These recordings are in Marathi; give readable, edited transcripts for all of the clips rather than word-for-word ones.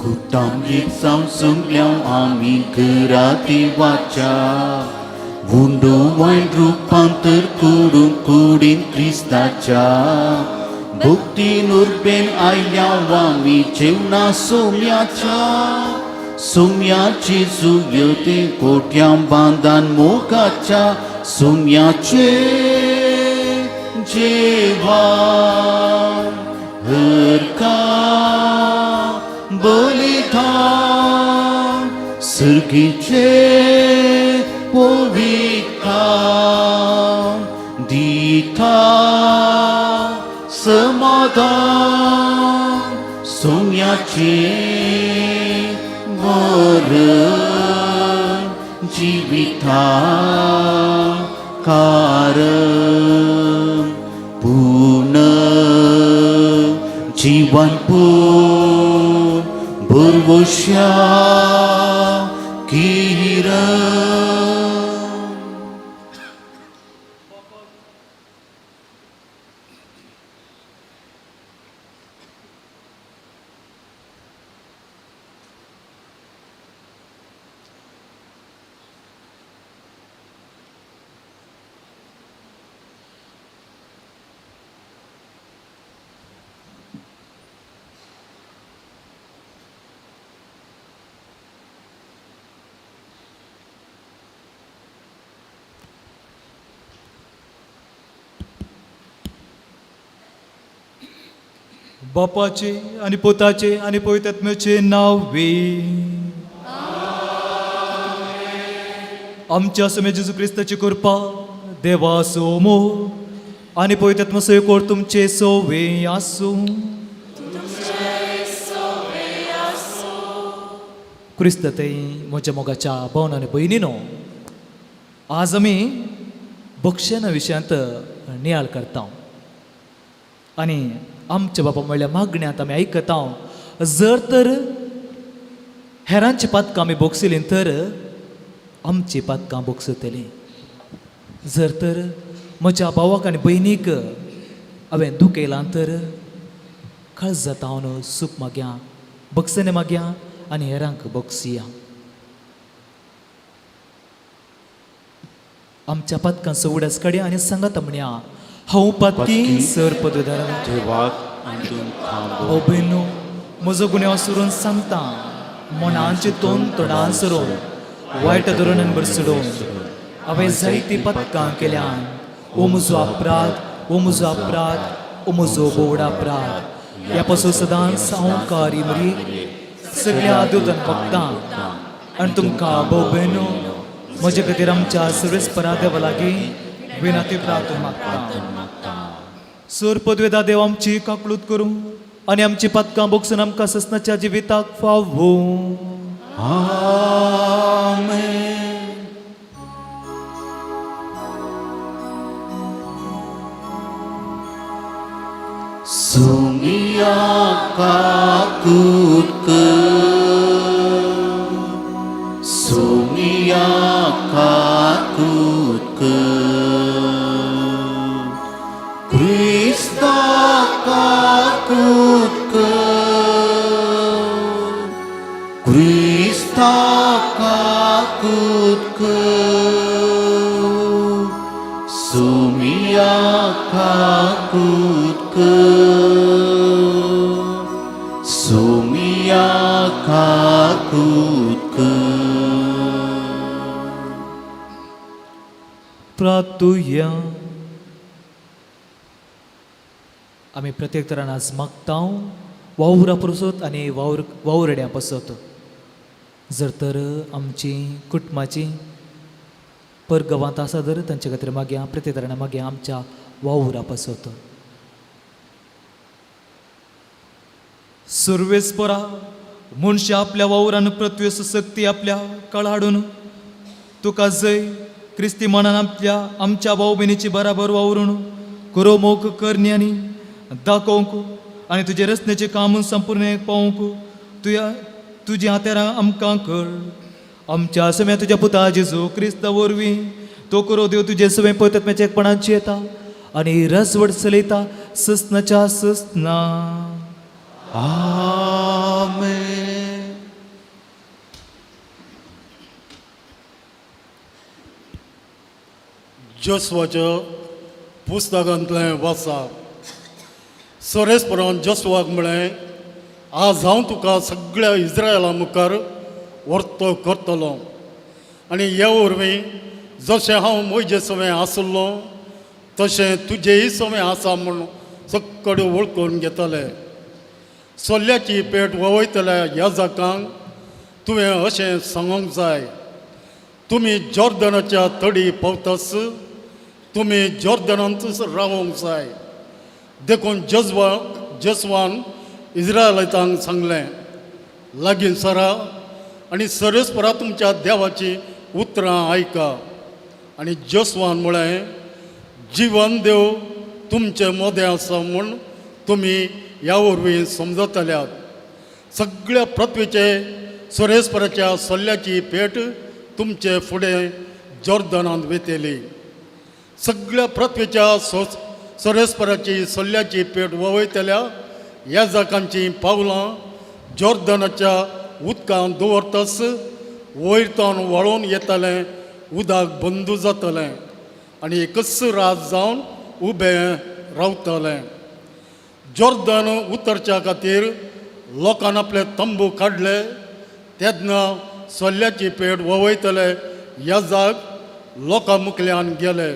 Kutamyik samsumlyam amin kerati waca Wundo wain rupanter kudung kudin Kristaca Bukti nurben aylawami cevna somyaca Somyaci suyate kotyam bandan mokaca Somyace jeva herka bolitan sergice povikan dita semadan somyaci meren jivita karem puna jiwan pun berwasya kira. बापाचे आणि पोताचे आणि पवित्रात्म्याचे नावे आमच्या समय जेजू ख्रिस्ताची कृपा देवा सोमो आणि पवित्रात्मा सोयकोर तुमचे सोवे आसो. क्रिस्तते म्हज्या मोगाच्या भावन आनी भयणीनो, आज आमी भक्षणा विशयांत नियाळ करता आनी आमच्या बाबा म्हणल्या मागण्यांत आमी आयकता. जर तर हेरांची पातकां आमी बोगसिलीं तर आमची पातकां बोगसतलीं. जर तर म्हज्या भावाक आनी भयणीक हांवें दूख येयलां तर खळस जाता हांव सूख मागया, बक्षणे मागया आनी हेरांक बोगसिया. आमच्या पातकां सवडस काडया आनी सांगात म्हणया, हांव पातकी सर पदवीधर देवाक आंतून थांबो. ओ भयणो, म्हजो गुन्यांव सुरून सांगता, मनांचे तोंड तोंडान सरोन वायट धोरणान बर सोडून हांवें जायती पातकां केल्यान. ओ म्हजो अपराध, ओ म्हजो अपराध, ओ म्हजो बोड अपराध. ह्या पासून सदांच हांव कारी मरी सगळ्या देवतां भक्तां आनी तुमकां भोव भयणो, म्हजे खातीर आमच्या सर्वेस्परा देवा लागीं विनंती प्रार्थना मागता. सर पदवेदा देव आमची काकळूत करूं आनी आमची पातकां बोगसून आमकां ससनाच्या जिविताक फावो. आमेन. Sumia kakutke, sumia kakutke, Krista kakutke, Krista kakutke, sumia kakutke. Sumia kakutke. प्रार्थुया. आमी प्रत्येक तरान आज मागता वावरा पसत आनी वावरड्या पसत. जर तर आमची कुटुंबाची परगांवांत आसा जर तांचे खातीर मागया, प्रत्येक तरान मागया आमच्या वावरा पसत. सर्वेस्परा मनशा आपल्या वावरान प्रत्युस शक्ती आपल्या काळ हाडून तुका जय क्रिस्ती मनान आमच्या भाऊ भयणीची बराबर वावरून करमूक करण्यांनी दाखोवंक आनी तुजे रचनेचें काम संपूर्ण पावोवंक तुजी हातेरां आमकां कर. आमच्या समेत तुज्या पुता जेजू क्रिस्ता वरवीं तो करो देव तुजे समेत पवित्रात्म्याच्या एकपणाची येता आनी रसवड चलयता ससनाच्या ससना. आमेन. जोसवाच्या पुस्तकांतलें वाचप. सरेस्परान जोसवाक म्हळें, आज हांव तुका सगळ्या इस्रायला मुखार वर्तो करतलो आनी ह्या वरवीं जशें हांव मोइजेसवें आसलो तशें तुजेय सवें आसा म्हूण सक्कड वळखून घेतलें. सोल्ल्याची पेट ववयतल्या ह्या जाकांक तुवें अशें सांगूंक जाय, तुमी जॉर्दनाच्या तडी पावतस तुमी जॉर्दनांतच रावोंक जाय. देखून जोसवान इस्रायलांतांक सांगलें, लागीं सरा आनी सरेस्परा तुमच्या देवाची उतरां आयका. आनी जोसवान म्हळें, जिवन देव तुमचें मोदें आसा म्हूण तुमी ह्या वरवीं समजतल्यात. सगळ्या पृथ्वीचे सरेस्पराच्या सोल्ल्याची पेट तुमचे फुडें जॉर्दनांत वेतेली. सगळ्या पृथ्वीच्या सरेस्पराची सोल्ल्याची पेट ववयतल्या ह्या जाकांची पावलां जॉर्दनाच्या उदकांत दवरतस वयरतावन वळोवन येतलें उदक बंद जातलें आनी एकच रात जावन उबें रावतलें. जॉर्दन उतरच्या खातीर लोकांनी आपले तंबू काडले. तेन्ना सोल्ल्याची पेट ववयतले ह्या जाग लोकां मुखल्यान गेले.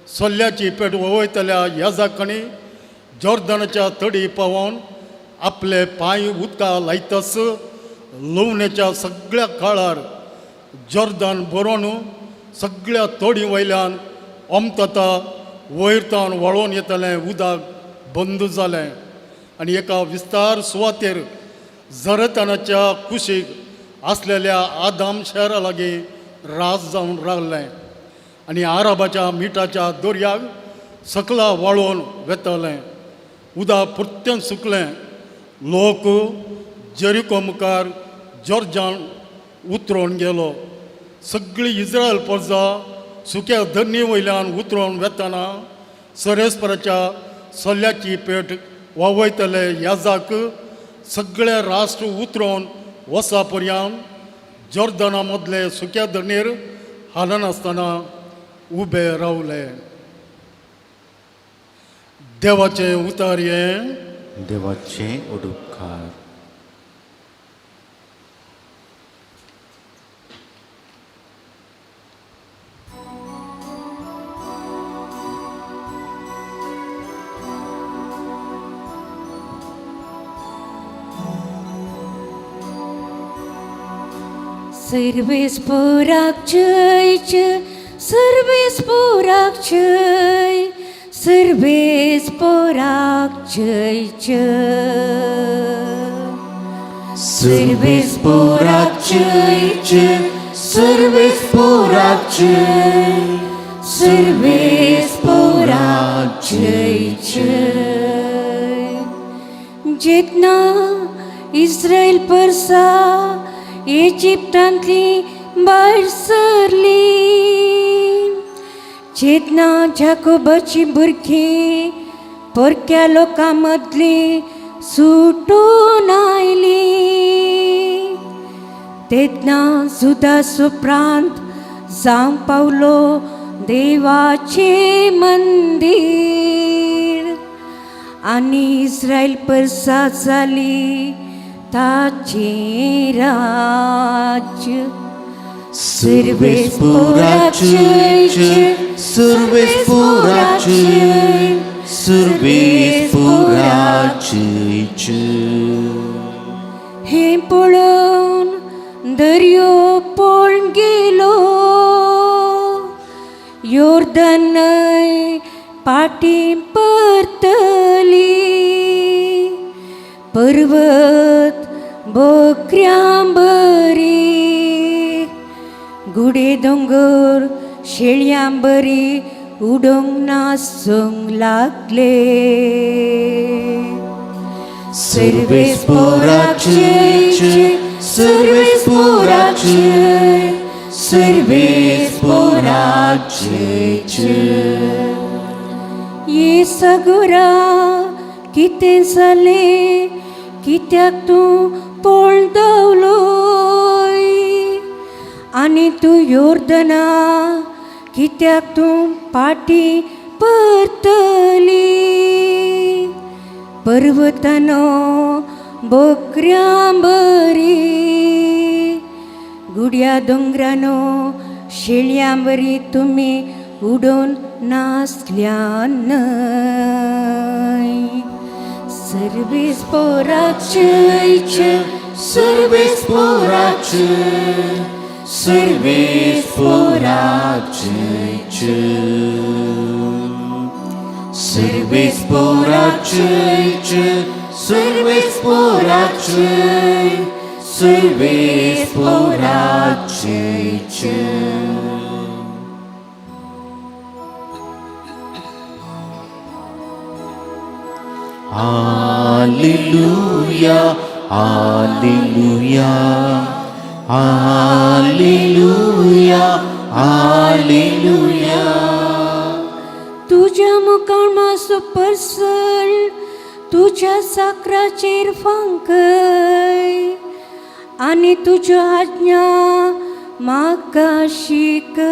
सोल्ल्याची पेट ववयतल्या ह्या जाकांनी जॉर्दनाच्या तडी पावोन आपले पांय उदका लायतस लवणेच्या सगळ्या काळार जॉर्दन बरोवन सगळ्या तोडी वयल्यान ओमतता वयरतावन वळोवन येतलें उदक बंद जालें आनी एका विस्तार सुवातेर जरतानाच्या कुशीक आसलेल्या आदाम शहरा लागीं रास जावन रावलें आनी आराबाच्या मिठाच्या दर्याक सकला वाळोवन वेतलें. उदक पुर्तें सुकलें. लोक जेरिको मुखार जॉर्जान उतरोवन गेलो. सगळी इस्रायल प्रजा सुक्या धरणी वयल्यान उतरोवन वेतना सरेस्पराच्या सोल्ल्याची पेट ववयतले ह्या जाक सगळे राष्ट्र उतरोवन वसा पर्यंत जॉर्दना मदले सुक्या धरणीर हालनासतना उबे रावले. देवाचें उतार हें. देवाचें उडुपकार. सर्वेस्पराक जय, सर्वेस्पराक जय, सर्वेस्पराक जय जय. सर्वेस्पराक जय, सर्वेस्पराक जय, सर्वेस्पराक जय जय. जेन्ना इस्रायल परसा इजिप्तांतली भायर सरली, जेन्ना जाकोबाची भुरगीं परक्या लोकां मदली सुटून आयली, तेन्ना जुदाचो प्रांत जावं पावलो देवाचें मंदीर आनी इस्रायल परसा जाली ताचें राज्य. सर्वेस्पराक जय, सर्वेस्पराक जय, सर्वेस्पराक जय जय. हें पळोवन दर्यो पळोवन गेलो, योर्दन न्हंय पाटी परतली, पर्वत बकऱ्यां बरी, गुडे दोंगर शेळयां बरी उडोंक नाचूंक लागले. सर्वेस्पराक जय, सर्वेस्पराक जय, सर्वेस्पराक जय जय. ये सगुरा कितें जालें, कित्याक तूं पळोवन दवलोय आनी तूं योर्दना कित्याक तूं पाटी परतली पर्वतानो बोकऱ्यां बरी गुड्या दोंगरानो शेळ्यां बरी तुमी उडोवन नासल्या न्हय Sarves पोराचे Sarves पोराचे Sarves पोराचे Sarves पोराचे Sarves पोराचे Sarves पोराचे Hallelujah, Hallelujah, Hallelujah, Hallelujah. तुझ्या मुखार मासो परसल तुझ्या साकराचेर फांकय आनी तुज्यो आज्ञा म्हाका शिकय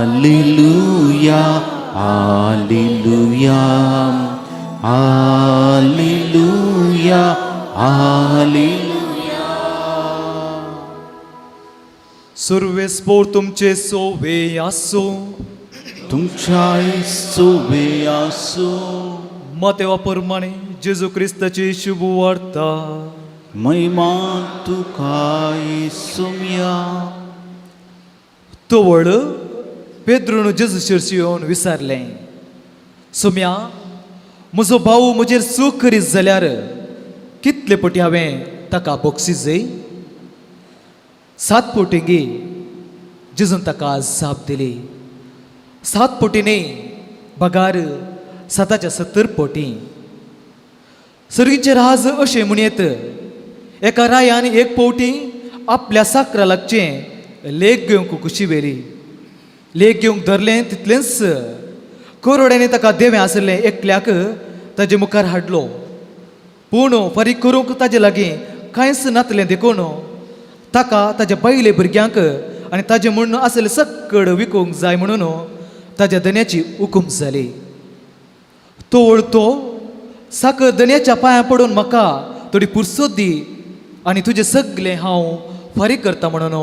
Hallelujah, Hallelujah, Hallelujah, Hallelujah. Sarves पोर तुमचे सोवे आसो तुमच्या सोबे आसो मतेवा प्रमाणे जेजू क्रिस्ताची शुभ वार्ता महिमा तुका सोम्या तो वळ पेद्रून जेजू शिरशी येवन विचारलें सोम्या म्हजो भाऊ म्हजेर सूख करीत जाल्यार कितले पटी हांवें ताका बक्षीस जय 7 पोटींगी जेजून ताका जाप दिली 7 पोटी न्ही बगार 7 पोटी सर्गीचे राज अशें म्हणयत एका रायान एक पोवटी आपल्या साकरा लागचें लेख घेवंक कुशी वेली लेख घेवंक धरलें तितलेंच करोड्यांनी ताका देवें आसलें एकल्याक ताजे मुखार हाडलो पूण फारीक करूंक ताजे लागीं कांयच नातलें देखून ताका ताज्या बायले भुरग्यांक आनी ताजें म्हूण आसलें सक्कड विकूंक जाय म्हणून ताज्या दन्याची हुकूम जाली तो वळतो साकर दन्याच्या पांयां पडून म्हाका थोडी पुरसोद दी आनी तुजें सगलें हांव फारीक करता म्हणून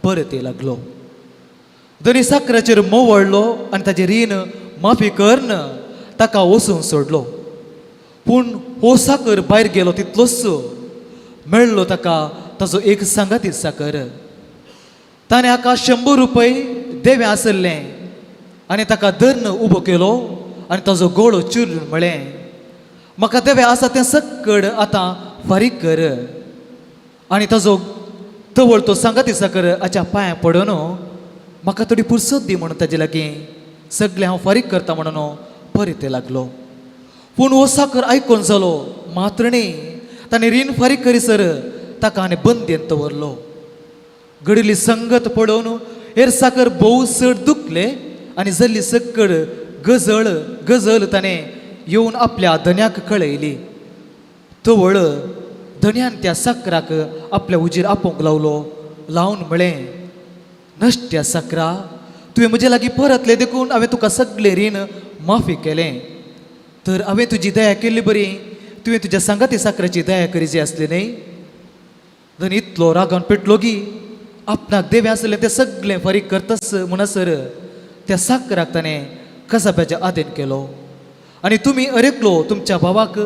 परत येय लागलो दनी साकराचेर मोव वळलो आनी ताजें रीण माफी करन ताका वचूंक सोडलो पूण हो साकर भायर गेलो तितलोच मेळ्ळो ताका ताजो एक सांगाती साकर ताणें हाका 100 रुपये देवें आसलें आनी ताका धर्न उबो केलो आनी ताजो गोळो चिरून म्हळें म्हाका देवें आसा तें सक्कड आतां फारीक कर आनी ताजो तवळ तो सांगाती साकर हाच्या पांयां पडून म्हाका थोडी पुरसोद दी म्हणून ताजे लागीं सगळें हांव फारीक करता म्हणून परत येय लागलो पूण हो साकर आयकोन जालो मात्र न्ही ताणें रीण फारीक करीसर ताका आनी बंदयेंत दवरलो घडिल्ली संगत पळोवन हेर साकर भोव चड दुखले आनी जाल्ली सक्कड गजळ गजल ताणें येवन आपल्या धन्याक कळयली तो वळ धन्यान त्या साकराक आपल्या उजेर आपोवंक लावलो लावन म्हळें नश्ट्या साकरा तुवें म्हजे लागीं परतलें देखून हांवें तुका सगळें रीण माफी केलें तर हांवें तुजी दया केल्ली बरी तुवें तुज्या सांगाती साकराची दया करीची आसली न्ही धनी इतलो रागावन पेटलो गी आपणाक देवें आसलें तें सगळें फारीक करतास म्हणसर त्या साकराक ताणें कसाब्याचें आदेन केलो आनी तुमी अरेकलो तुमच्या भावाक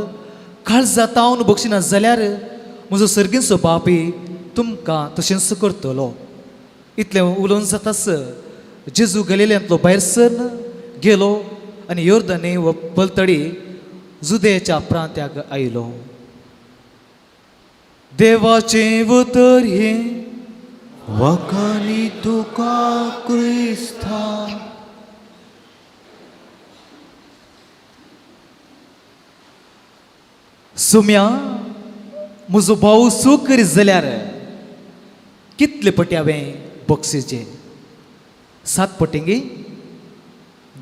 काळजां तावन बक्षिना जाल्यार म्हजो सर्गीचो बापी तुमकां तशेंच करतलो इतलें उलोवन जातास जेजू गलिल्यांतलो भायर सर गेलो आनी योर्दानी व पलतडी जुदेच्या प्रांत्याक आयलो देवाचें उतर हें वखानी तुका क्रिस्ता सुम्या म्हजो भाव सूख करीत जाल्यार कितले पटी हांवें बक्षिसें 7 पटींगी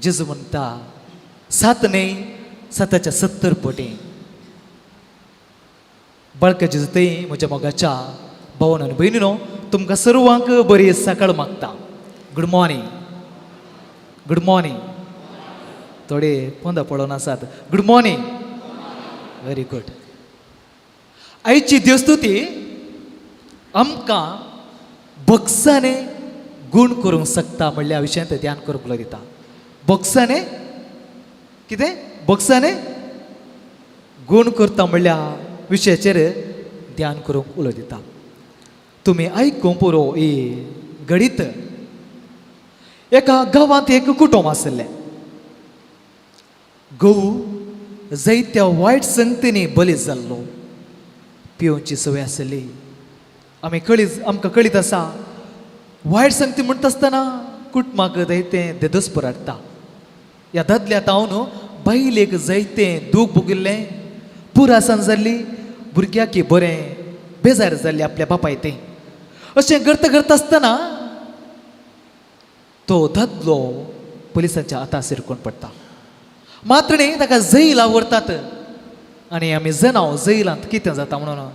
जेजू म्हणटा 7 न्ही 7 पटी बाळका जेजू तें म्हज्या मोगाच्या भावान आनी भयणीनो तुमकां सर्वांक बरी सकाळ मागता. Good morning. Good morning. थोडे पोंदा पळोवन आसात. Good morning. Very good. आयची देवस्तुती आमकां बक्षाने गूण करूंक शकता म्हणल्या विशयांत ध्यान करूंक दिता. बक्षाने कितें बक्षाने गूण करता म्हणल्या विशयाचेर ध्यान करूंक उलो दिता. तुमी आयकूंक पुरो ही घडीत एका गांवांत एक कुटुंब आसलें. घोव जायत्या वायट संगतींनी बली जाल्लो. पिवची संवय आसली. आमकां कळीत आसा वायट संगती म्हणटा आसतना कुटुंबाक जायतें देदोसपर हाडटा. ह्या दादल्याक हांव न्हू बायलेक जायतें दूख भोगिल्लें, पुरासान जाल्ली, भुरग्याक बरें बेजार जाल्लें आपल्या बापाय तें. अशें करता करता आसतना तो दादलो पुलिसांच्या हातांत शिरकून पडटा. मात्र न्ही ताका जैलांत व्हरतात. आनी आमी जाणाव जैलांत कितें जाता म्हणून.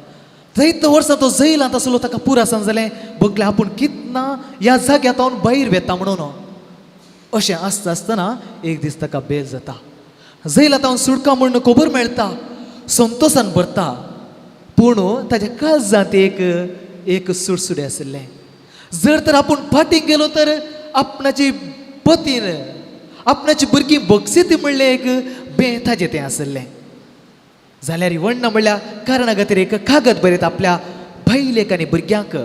जायत्या वर्सां तो जैलांत आसलो. ताका पुरासान जालें बगलें आपूण कितना ह्या जाग्यात हांव भायर वेता म्हणून. अशें आसता आसतना एक दीस ताका बेल जाता. जैलांत हांव सुटका म्हणून खबर मेळटा. संतोशान भरता. पूण ताच्या काळजांत एक सुडसुडें आशिल्लें. जर तर आपूण फाटीं गेलो तर आपणाची पतीन आपणाची भुरगीं बक्षीत म्हणलें एक ताजें तें आशिल्लें. जाल्यार वण्ण म्हणल्यार कारणा खातीर एक कागद बरयता आपल्या बायलेक आनी भुरग्यांक.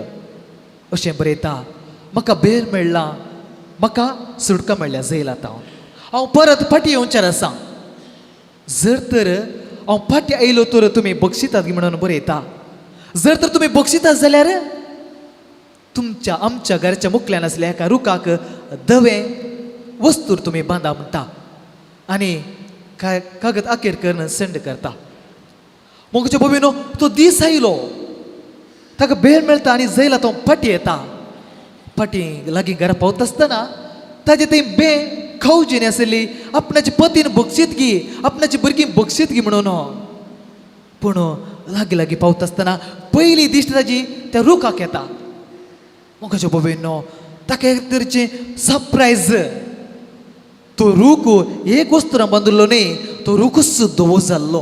अशें बरयता म्हाका बेल मेळ्ळा, म्हाका सुटका मेळ्ळ्या जैलांत हांव परत फाटीं येवचार आसा. जर तर हांव फाटीं आयलो तर तुमी बक्षितात म्हणून बरयता. जर तर तुमी बक्षितात जाल्यार तुमच्या आमच्या घराच्या मुखल्यान आसल्या एका रुखाक धवे वस्तूर तुमी बांदा म्हणटा. आनी कागद आखेर करून सेंड करता. मोगच्या भोवीनो तो दीस आयलो. ताका बेल मेळटा आनी जैलांत हांव फाटीं येता. फाटीं लागीं घरा पावता आसतना ताजे थंय बे खावची आसली. आपणाची पतीन बक्षीत घी, आपणाची भुरगीं बक्षीत घी म्हणून. पूण लागीं लागीं पावता आसतना पयली दिश्ट ताजी त्या रुखाक येता. मोगाच्या भोवीनो ताका एक तरेचें सरप्रायज. तो रूख एक वस्तुरान बांदिल्लो न्ही, तो रूखच धवो जाल्लो.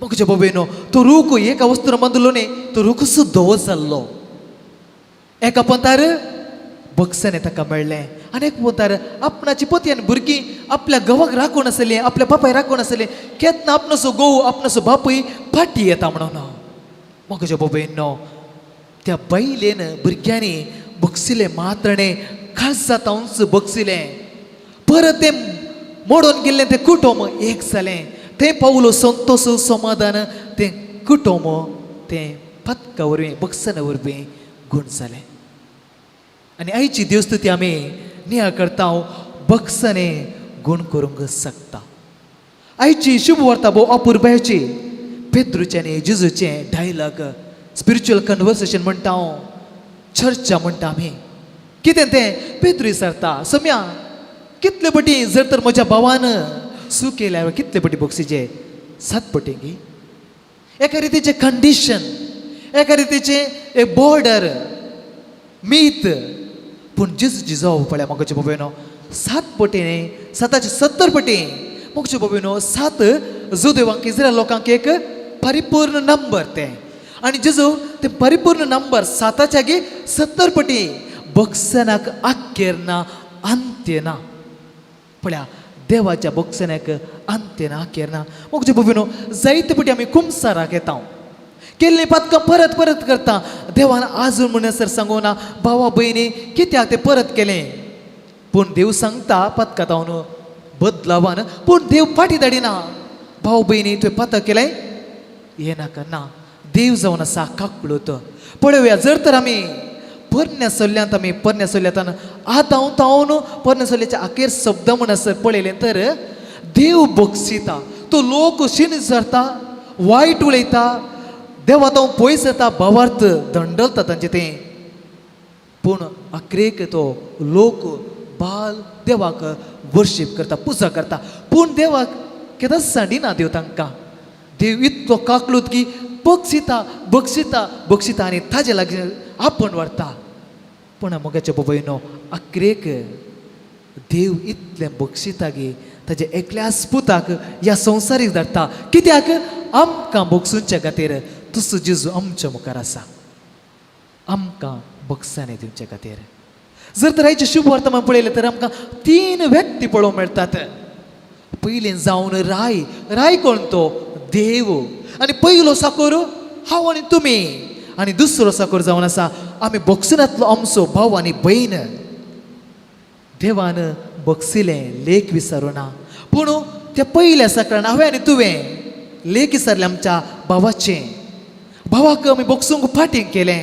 मोगाच्या भोवीनो तो रूख एका वस्तुरान बांदिल्लो न्ही, तो रूखच धवो जाल्लो. एका पंतार बक्षाने ताका मेळ्ळें आनी एक पंतार आपणाची पती आनी भुरगीं आपल्या घोवाक राखून आसलीं, आपल्या बापाय राखून आसलीं. केन्ना आपणाचो घोव आपणाचो बापूय फाटीं येता म्हणून. मोगाच्या भोवीनो त्या बायलेन भुरग्यांनी बक्षिलें मात्रणे काळजांत हांवच बक्षिलें. परत तें मोडून गेल्लें तें कुटुंब एक जालें. तें पावलो संतोश समाधान तें कुटुंब तें पदका वरवीं बक्षाना वरवीं गूण जालें. आनी आयची देवस्तुती आमी निया करता बक्षाने गूण करूंक शकता. आयची शुभ वार्ता भोव अपुर्बायची. पेद्रूचें आनी जेजूचें डायलॉग स्पिरिच्युअल कन्वर्सेशन म्हणटा हांव. चर्चा म्हणटा आमी. कितें तें पेद्रू विचारता, सम्या कितले पटी जर तर म्हज्या भावान सू केल्यार कितले पटी बक्षीचे? 7 पटी गी. एका रितीचें कंडिशन, एका रितीचें एक बॉर्डर मीत. पूण जेजूची जबाब पळया मोगाच्या भोवीनो 7 पटी न्ही, 7चे 70 पटी. मोगाच्या भोवीनो 7 जो देवांक इस्रायल लोकांक एक परिपूर्ण नंबर तें. आनी जेजू ते परिपूर्ण नंबर 7च्या गी 70 पटी बक्षानाक आखेर ना, अंत्य ना. पळया देवाच्या बक्षानाक अंत्य ना, आखेर ना. मोगाच्या भोवीनो जायते पटी आमी कुमसाराक येता. केल्लीं पदकां परत परत करता. देवान आजून म्हणसर सांगूं ना भावा भयणी कित्याक तें परत केलें. पूण देव सांगता पदकां हांव बदलावान, पूण देव फाटीं धाडिना. भाव भयणी तुवें पदक केलें हें नाका ना. देव जावन आसा काकळूत. पळोवया जर तर आमी परण्या सल्ल्यांत आमी परण्या सल्ल्यांत आतां तावन परण्या सल्ल्याच्या आखेर शब्द म्हणसर पळयलें तर देव बक्षिता. तो लोक शीण सरता, वायट उलयता, देवा तो पयस येता, भावार्थ दंडलता तांचें तें. पूण आखरेक तो लोक बाल देवाक वर्शीप करता, पुजा करता. पूण देवाक केदां सांडिना देव तांकां. देव इतलो काकलूत की बक्षिता बक्षिता बक्षिता आनी ताजे लागीं आपण व्हरता. पूण मोगाच्या बाबायनो अक्रेक देव इतलें बक्षिता गे ताजे एकल्याच पुताक ह्या संवसारीक धाडटा. कित्याक आमकां बक्षुंच्या खातीर तुजो जेजू आमच्या मुखार आसा. आमकां बक्षांनी दिवच्या खातीर. जर तर आयचे शुभ वर्तमान पळयलें तर आमकां 3 व्यक्ती पळोवंक मेळटात. पयलीं जावन राय. राय कोण तो? देव. आनी पयलो साकोर हांव आनी तुमी. आनी दुसरो साकोर जावन आसा आमी बक्षिनांतलो आमचो भाव आनी भयण. देवान बक्षिलें लेख विसरूना. पूण त्या पयल्या साकरान हांवें आनी तुवें लेख विसरलें आमच्या भावाचें. भावाक आमी बक्षूंक फाटीं केलें.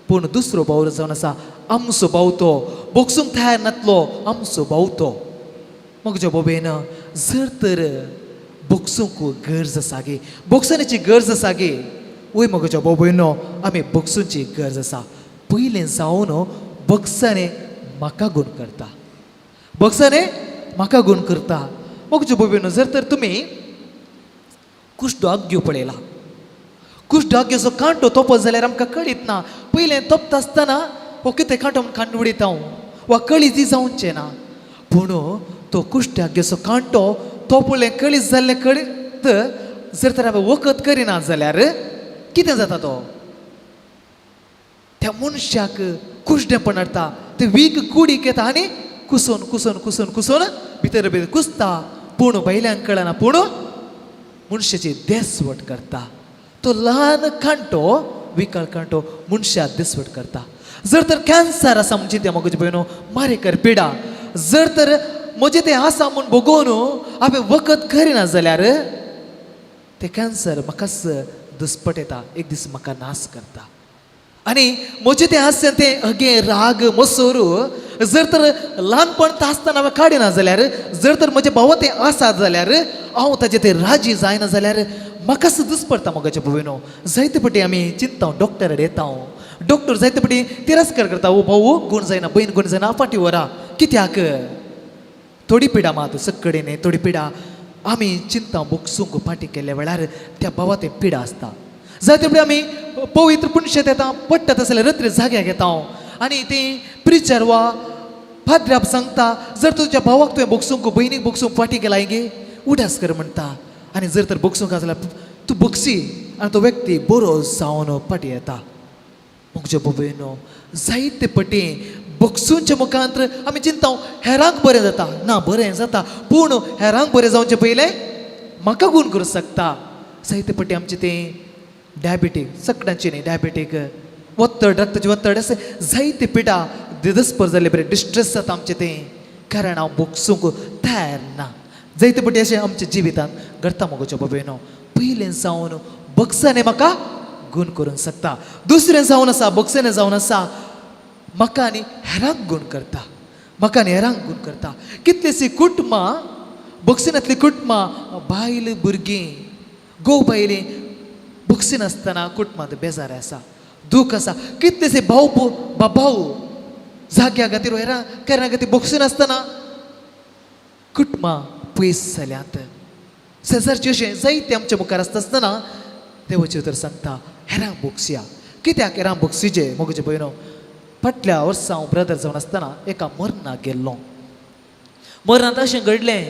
पूण दुसरो भाव जावन आसा आमचो भाव तो. बक्षूंक तयार नासलो आमचो भाव तो. म्हज्या बाबेन जर तर बक्षूंक गरज आसा गे, बक्षांची गरज आसा गे, वय म्हज्या बाबेनो आमी बक्षूंची गरज आसा. पयलें जावन बक्षांनी म्हाका गूण करता. बक्षांनी म्हाका गूण करता. म्हज्या बाबेनो जर तर तुमी कुश्ठाग्यो पळयला, कुश्ठाग्योचो कांटो तोपत जाल्यार आमकां कळीत ना. पयलें तोपता आसतना हो कितें कांटो म्हूण कांटो उडयता वा कळीत जी जावचें ना. पूण तो कुश्ठाग्योचो कांटो तोपलें कळीत जाल्लें कळीत जर तर हांवें वखद करिना जाल्यार कितें जाता तो? त्या मनशाक कुश्टेपण हाडटा. ते वीक कुडीक येता आनी कुसून कुसून कुसून कुसून भितर भितर कुसता. पूण बैल्यांक कळना. पूण मनशाची देसवट करता. तो ल्हान कांटो विकळ कांटो मनशाक देसवट करता. जर तर कॅन्सर आसा म्हणजे त्या मगज पळय मारेकर पिडा, जर तर म्हजें तें आसा म्हूण बगोवन हांवें वखद करिना जाल्यार तें कॅन्सर म्हाकाच दुस्पट येता. एक दीस म्हाका नाश करता. आनी म्हजें तें आसा तें हगे राग मसूर जर तर ल्हानपण आसतना हांवें काडिना जाल्यार, जर तर म्हज्या भावा तें आसा जाल्यार हांव ताजें तें राजी जायना जाल्यार म्हाकाच दुस्पडटा. मोगाच्या भुवेनो जायते फावटी आमी चिंतता डॉक्टराक येता. डॉक्टर जायते फावटी तिरस्कार करता. ओ भाऊ गूण जायना, बहीण गूण जायना, फाटी व्हरा. कित्याक? थोडी पिडा मात सकडेन थोडी पिडा आमी चिंता बक्षूंक फाटी केल्या वेळार त्या भावा तें पिडा आसता. जायते फावटी आमी पवित्र पुणशेत येता, पडटा तसले रत्रे जाग्याक येता आनी ती प्रिचर वा फादराक सांगता जर तुज्या भावाक तुवें बक्षूंक भयणीक बक्षूंक फाटी केला गे उडास कर म्हणटा. आनी जर तर बक्षूंक जाल्यार तूं बक्षी आनी तो व्यक्ती बरो जावन फाटी येता. म्हज्या बाबेनो जायते फाटी बक्षूंच्या मुखांतर आमी चिंता हेरांक बरें जाता. ना बरें जाता पूण हेरांक बरें जावचें पयलें म्हाका गूण करूं शकता. जायते फाटी आमचें तें डायबिटीक सगळ्यांची न्ही डायबिटीक वत्तड रक्ताची वत्तड अशें जायते पिडा दिदस्पर जाल्ले बरें डिस्ट्रेस जाता आमचें तें कारण हांव बक्षूंक तयार ना. जायते फाटी अशें आमच्या जिवितांत घडटा. म्हज्या बाबेनो पयलें जावन बक्षांनी म्हाका गूण करूंक शकता. दुसरें जावन आसा बक्षांनी जावन आसा म्हाका आनी हेरांक गूण करता. म्हाका आनी हेरांक गूण करता. कितलींशीं कुटुंबां बक्षिनांतलीं कुटुंबां बायल भुरगीं घोव बायली बक्षीन आसतना कुटुंबांत बेजार आसा, दूख आसा. कितलेशे भाऊ भाऊ जाग्या खातीर हेरां कारण खातीर बक्षीन आसतना कुटुंबां पयस जाल्यात. शेजारची अशें जायते आमच्या मुखार आसता आसतना देवाचें उतर सांगता हेरांक बक्षया. कित्याक हेरांक बक्षिजे? म्हजे भयणो फाटल्या वर्सा हांव ब्रदर जावन आसतना एका मरणाक गेल्लो. मरणांत अशें घडलें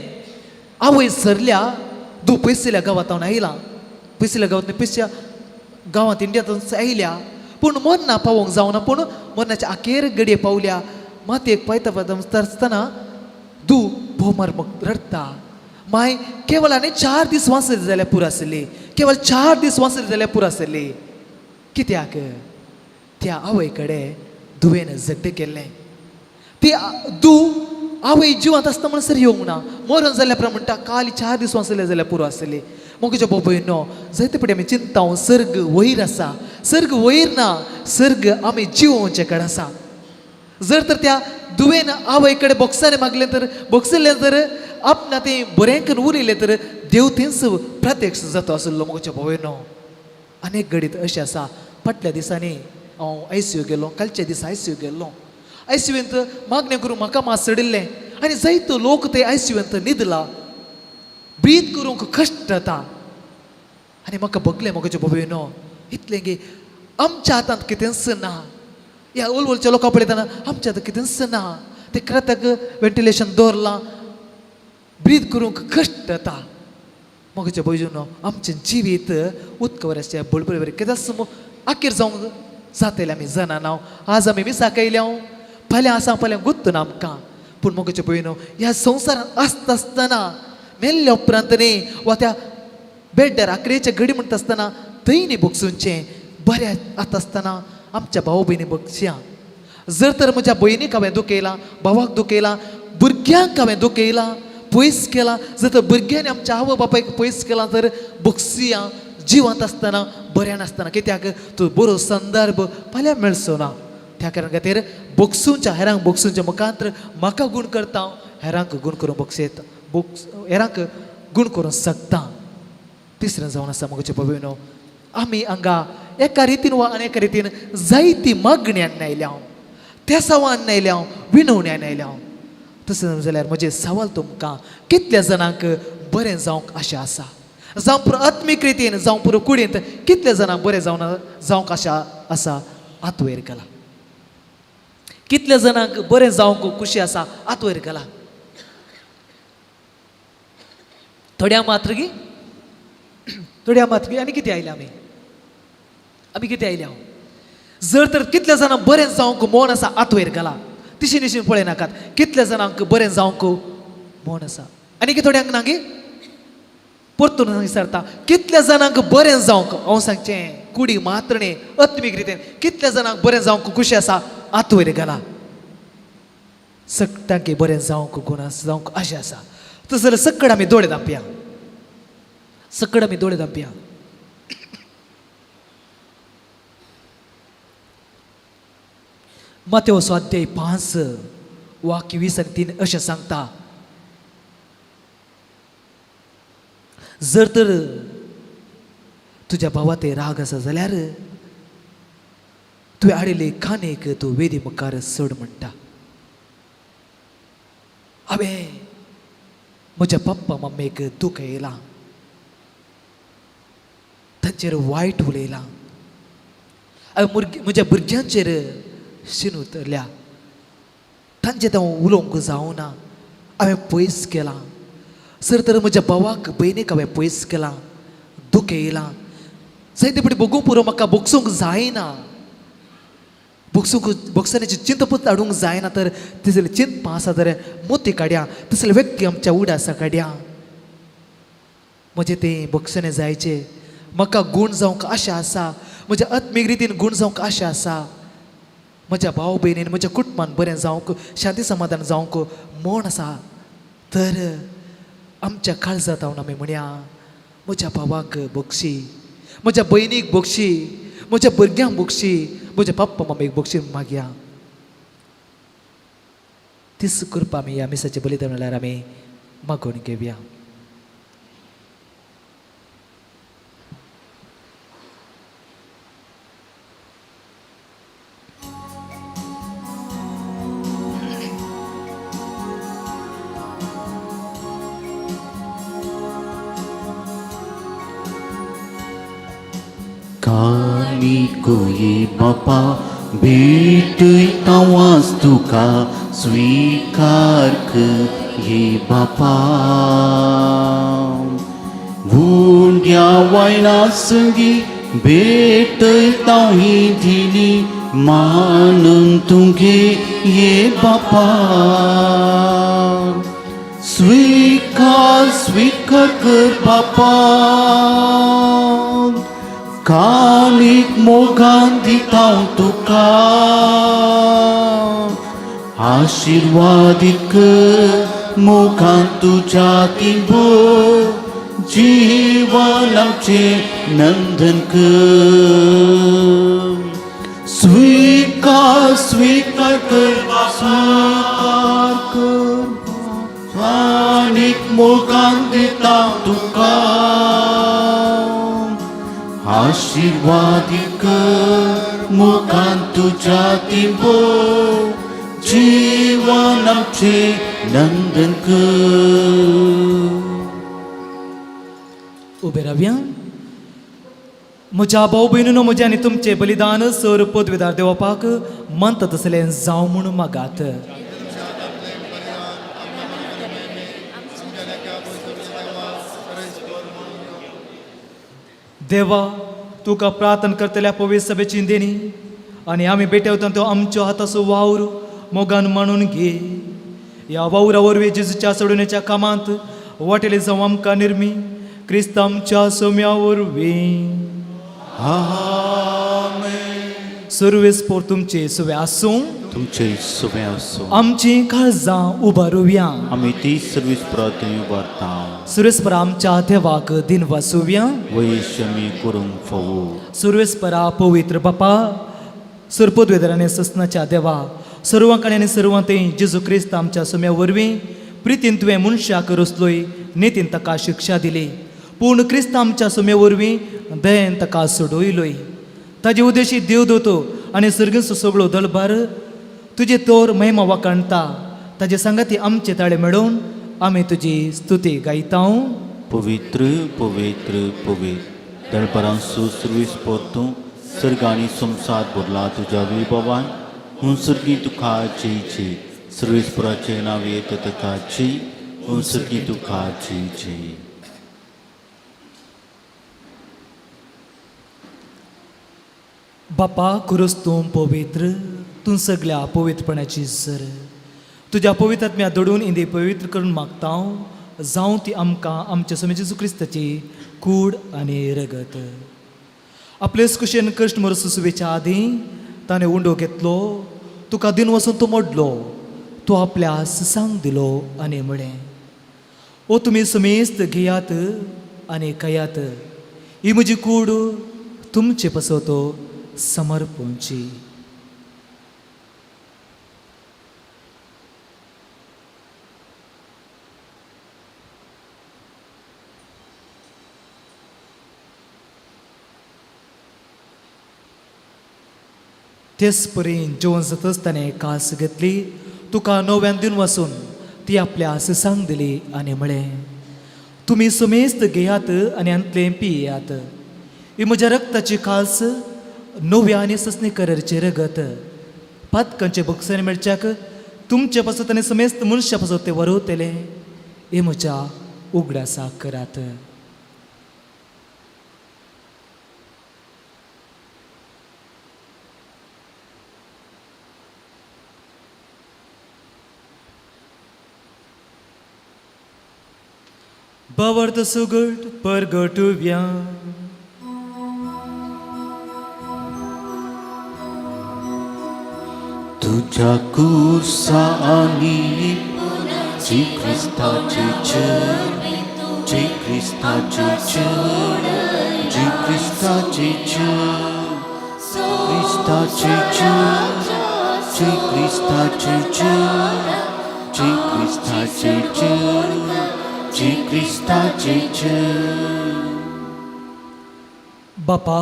आवय सरल्या दू पयसल्या गांवांत हांव आयलां. पयसल्या गांवांत पयसच्या गांवांत इंडियांत आयल्या पूण मरना पावोंक जावना. पूण मरणाच्या आखेर घडये पावल्या. मातयेक पायता पायता आसतना दू भोवमार रडता. माय केवळ आनी 4 दीस वाचली जाल्यार पुरो आसली. केवळ 4 दीस वाचली जाल्यार पुरो आसली. कित्याक? त्या आवय कडेन दुवेन झट्ट केल्लें. ती दू आवय जिवांत आसता म्हणसर येवंक ना. मरण जाल्या उपरांत म्हणटा काली 4 दीस वाचले जाल्यार पुरो आसली. म्हज्या बाबयनो जायते फावटी आमी चिंता सर्ग वयर आसा. सर्ग वयर ना, सर्ग आमी जिवोवचे कडेन आसा. जर तर त्या दुवेन आवय कडेन बक्षांनी मागलें तर बक्षिल्लें तर आपणा तें बरें करून उरयलें तर देव थंयच प्रत्यक्ष जाता आसलो. म्हज्या बाबयनो अनेक घडीत अशें आसा. फाटल्या दिसांनी हांव ICU गेलो. कालच्या दिसा ICU गेल्लो. ICUंत मागणें करून म्हाका मात सडिल्लें आनी जायतो लोक ते ICUंत न्हिदला. ब्रीथ करूंक कश्ट जाता. आनी म्हाका बगलें मोगाचे भोवयनो इतलें गे आमच्या हातांत कितेंच ना. ह्या ओलवलच्या लोकां पळयतना आमच्या हातांत कितेंच ना. ते खरें वेंटिलेशन दवरलां, ब्रीद करूंक कश्ट जाता. मोगाचे भोवयनो आमचें जिवीत उदकावरचे बळबळीवर कितें आखीर जावंक जातलें आमी जाणा नांव. आज आमी मिसाक येयल्या, फाल्यां आसा फाल्यां गुत्त ना आमकां. पूण मोगाचे भोवयनो ह्या संवसारांत आसता आसतना मेल्ल्या उपरांत न्ही वा त्या बेड्डार आंकडेचे घडी म्हणटा आसतना थंय न्ही बगसूंचें. बरें आतां आसतना आमच्या भाव भयणी बगच्या. जर तर म्हज्या भयणीक हांवें दुखयलां, भावाक दुखयलां, भुरग्यांक हांवें दुखयलां, पयस केलां, जर तर भुरग्यांनी आमच्या आवय बापायक पयस केलां तर बगसिया जिवंत आसतना बऱ्या नासतना. कित्याक तो बरो संदर्भ फाल्यां मेळचो ना. त्या कारण खातीर बगसूंच्या हेरांक बगसूंच्या मुखांतर म्हाका गूण करता, हेरांक गूण करून बगसेत हेरांक गूण करूंक शकता. तिसरें जावन आसा मोगाचे भोवयनो आमी हांगा एका रितीन वा आनी एका रितीन जायती मागणी हाडून आयल्या, त्या सवान आयल्या, विनवण्यान आयल्या. तशें जाल्यार म्हजें सवाल तुमकां कितल्या जाणांक बरें जावंक आशा आसा? जावं पुरो आत्मीक रितीन जावं पुरो कुडींत कितल्या जाणांक बरें जावंक आशा आसा? हात वयर घाला. कितल्या जाणांक बरें जावंक खुशी आसा? हात वयर घाला. थोड्या मात्र गी आनी कितें आयल्या आमी कितें आयल्या? जर तर कितल्या जाणांक बरें जावंक मोन आसा? हात वयर घाला. तिशी निशी पळयनाकात. कितल्या जाणांक बरें जावंक मोन आसा? आनी की थोड्यांक ना गे? परतून विचारता कितल्या जाणांक बरें जावंक? हांव सांगचें कुडी मात्र न्ही आत्मीक रितीन कितल्या जाणांक बरें जावंक खुशी आसा? हात वयर घाला. सगळ्यांक बरें जावंक गूण जावंक आशा आसा. तस जाल्यार सकड आमी दोळे धांपया. सकड आमी दोळे धांपया. मातेओ स्वाध्याय 5 वाक्य 20 आनी 3 अशें सांगता. जर तर तुज्या भावा ते राग आसा जाल्यार तुवें हाडिल्ले खाणेक तूं वेदी मुखार सोड म्हणटा. हांवें म्हज्या पप्पा मम्मेक दूख येयलां, तांचेर वायट उलयलां, हांवें म्हज्या भुरग्यांचेर शीन उतरल्या, तांचेर हांव उलोवंक जावना, हांवें पयस केलां. सर तर म्हज्या भावाक भयणीक हांवें पयस केलां, दूख येयलां. जायते फावटी बगूंक पुरो म्हाका बगसूंक जायना, बगसण्याची चिंतपूत हाडूंक जायना. तर तसले चिंत आसा जाल्यार मोती काड्या, तसले व्यक्ती आमच्या उडासा काड्या. म्हजें तें बगसणें जायचें. म्हाका गूण जावंक आशा आसा, म्हज्या आत्मीक रितीन गूण जावंक आशा आसा. म्हज्या भाव भयणीन म्हज्या कुटुंबान बरें जावंक, शांती समाधान जावंक मोण आसा. तर आमच्या काळजांत हांव आमी म्हणया म्हज्या भावाक बगशी, म्हज्या भयणीक बगशी, म्हज्या भुरग्यांक बगशी, म्हज्या पप्पा मम्मीक बगशी मागया. तीच कृपा आमी ह्या मिसाचे बलिदान म्हणल्यार आमी मागून घेवया. Kanikuye Bapa भेटता वास्तुका स्वीकार कर ये बापा. भुंड्या वायना संगी भेटता ही दिली मानून तुंगे ये बापा. स्वीकार कर बापा. कानीक मोगान दिता तुका आशीर्वादित कर मोगान तुझ्या तिंबो जीवन आमचे नंदन कर. स्वीकार कर कानीक मोगान दिता तुका आशीर्वादित कर मोगान तुझ्या तिंबो जीवन आमचे नंदन कर. उबे रावया. म्हज्या भाऊ भयणीनो म्हजें आनी तुमचें बलिदान सर पदवीदार देवपाक मंत तसलें जावं म्हूण मागात. देवा तुका प्रार्थना करतल्या पवित्र सभेची देणी आनी आमी भेटवता तो आमच्या हाताचो वावर मोगान मानून घे. ह्या वावरा वरवीं जेजूच्या सोडवण्याच्या कामांत वाटेले जावं आमकां निर्मी क्रिस्त आमच्या सोम्या वरवीं. आमेन. सर्वेस्पोर तुमचे सुवे आसूं तुमचे सुबे असो. आमची काळजां उबारुया. आमी ती सर्वीस प्रार्थना उबारता. सुरेस्परा आमच्या देवाक दिन वासुव्या. वैश्यमी करूंक फोवो. सुरेस्परा पवित्र बापा सरपदवेदराने ससनाच्या देवा सर्वांकडे आनी सर्वांते जेजू क्रिस्त आमच्या सोम्या वरवीं प्रितीन तुवें मनशाक रचलोय नेतीन ताका शिक्षा दिली. पूर्ण क्रिस्त आमच्या सोम्या वरवीं दयेन ताका सोडयलोय. ताजे उद्देशी देव दोतो आनी सर्गीचो सगळो दळबार तुजे तोर महिमा वाकाणटा. ताजे सांगाती आमचे ताळे मेळोवन आमी तुजी स्तुती गायता. पवित्र पवित्र पवित्र दळपरांसो सर्वीस पोरतूं सर्गांनी संसार भरला तुज्या विभवान. हूं सर्गी तुका जय जय. सर्वेस्पराचे नांव येता ताका जय. हूं सर्गी तुका जय जय. बापा खरोच तूं पवित्र. तूं सगळ्या पवित्रपणाची झर. तुज्या पवित्रात्म्या दडून इंदे पवित्र करून मागता जावं ती आमकां आमच्या सोम्या जेजू क्रिस्ताची कूड आनी रगत. आपलेच कुशेन कश्ट मर सुसुवेच्या आदीं ताणें उंडो घेतलो. तुका दिन वचून तो मोडलो. तो आपल्या सांग दिलो आनी म्हळें ओ तुमी समेस्त घेयात आनी खयात. ही म्हजी कूड तुमचे पसवतो समर्पणची. तेच परीन जेवण जातच ताणें कास घेतली. तुका नव्यान दिन वचून ती आपल्या सांग दिली आनी म्हळें तुमी समेस्त घेयात आनी अंतलें पियेयात. ही म्हज्या रक्ताची कास नव्या आनी सस्नेकराचे रगत पातकांचे बक्षांनी मेळच्याक तुमचे पासत आनी समेस्त मनशा पासत ते वरवतले. हे म्हज्या उगडासा करात. Bavarta sugurt परगटुव्या. तुझ्या कुर्सा आणि जी ख्रिस्ताची चर. जी ख्रिस्ताची चर. जी ख्रिस्ताची चर. ख्रिस्ताची चर. जी ख्रिस्ताची चर. जी ख्रिस्ताची चर. जी ख्रिस्ताची चर. बापा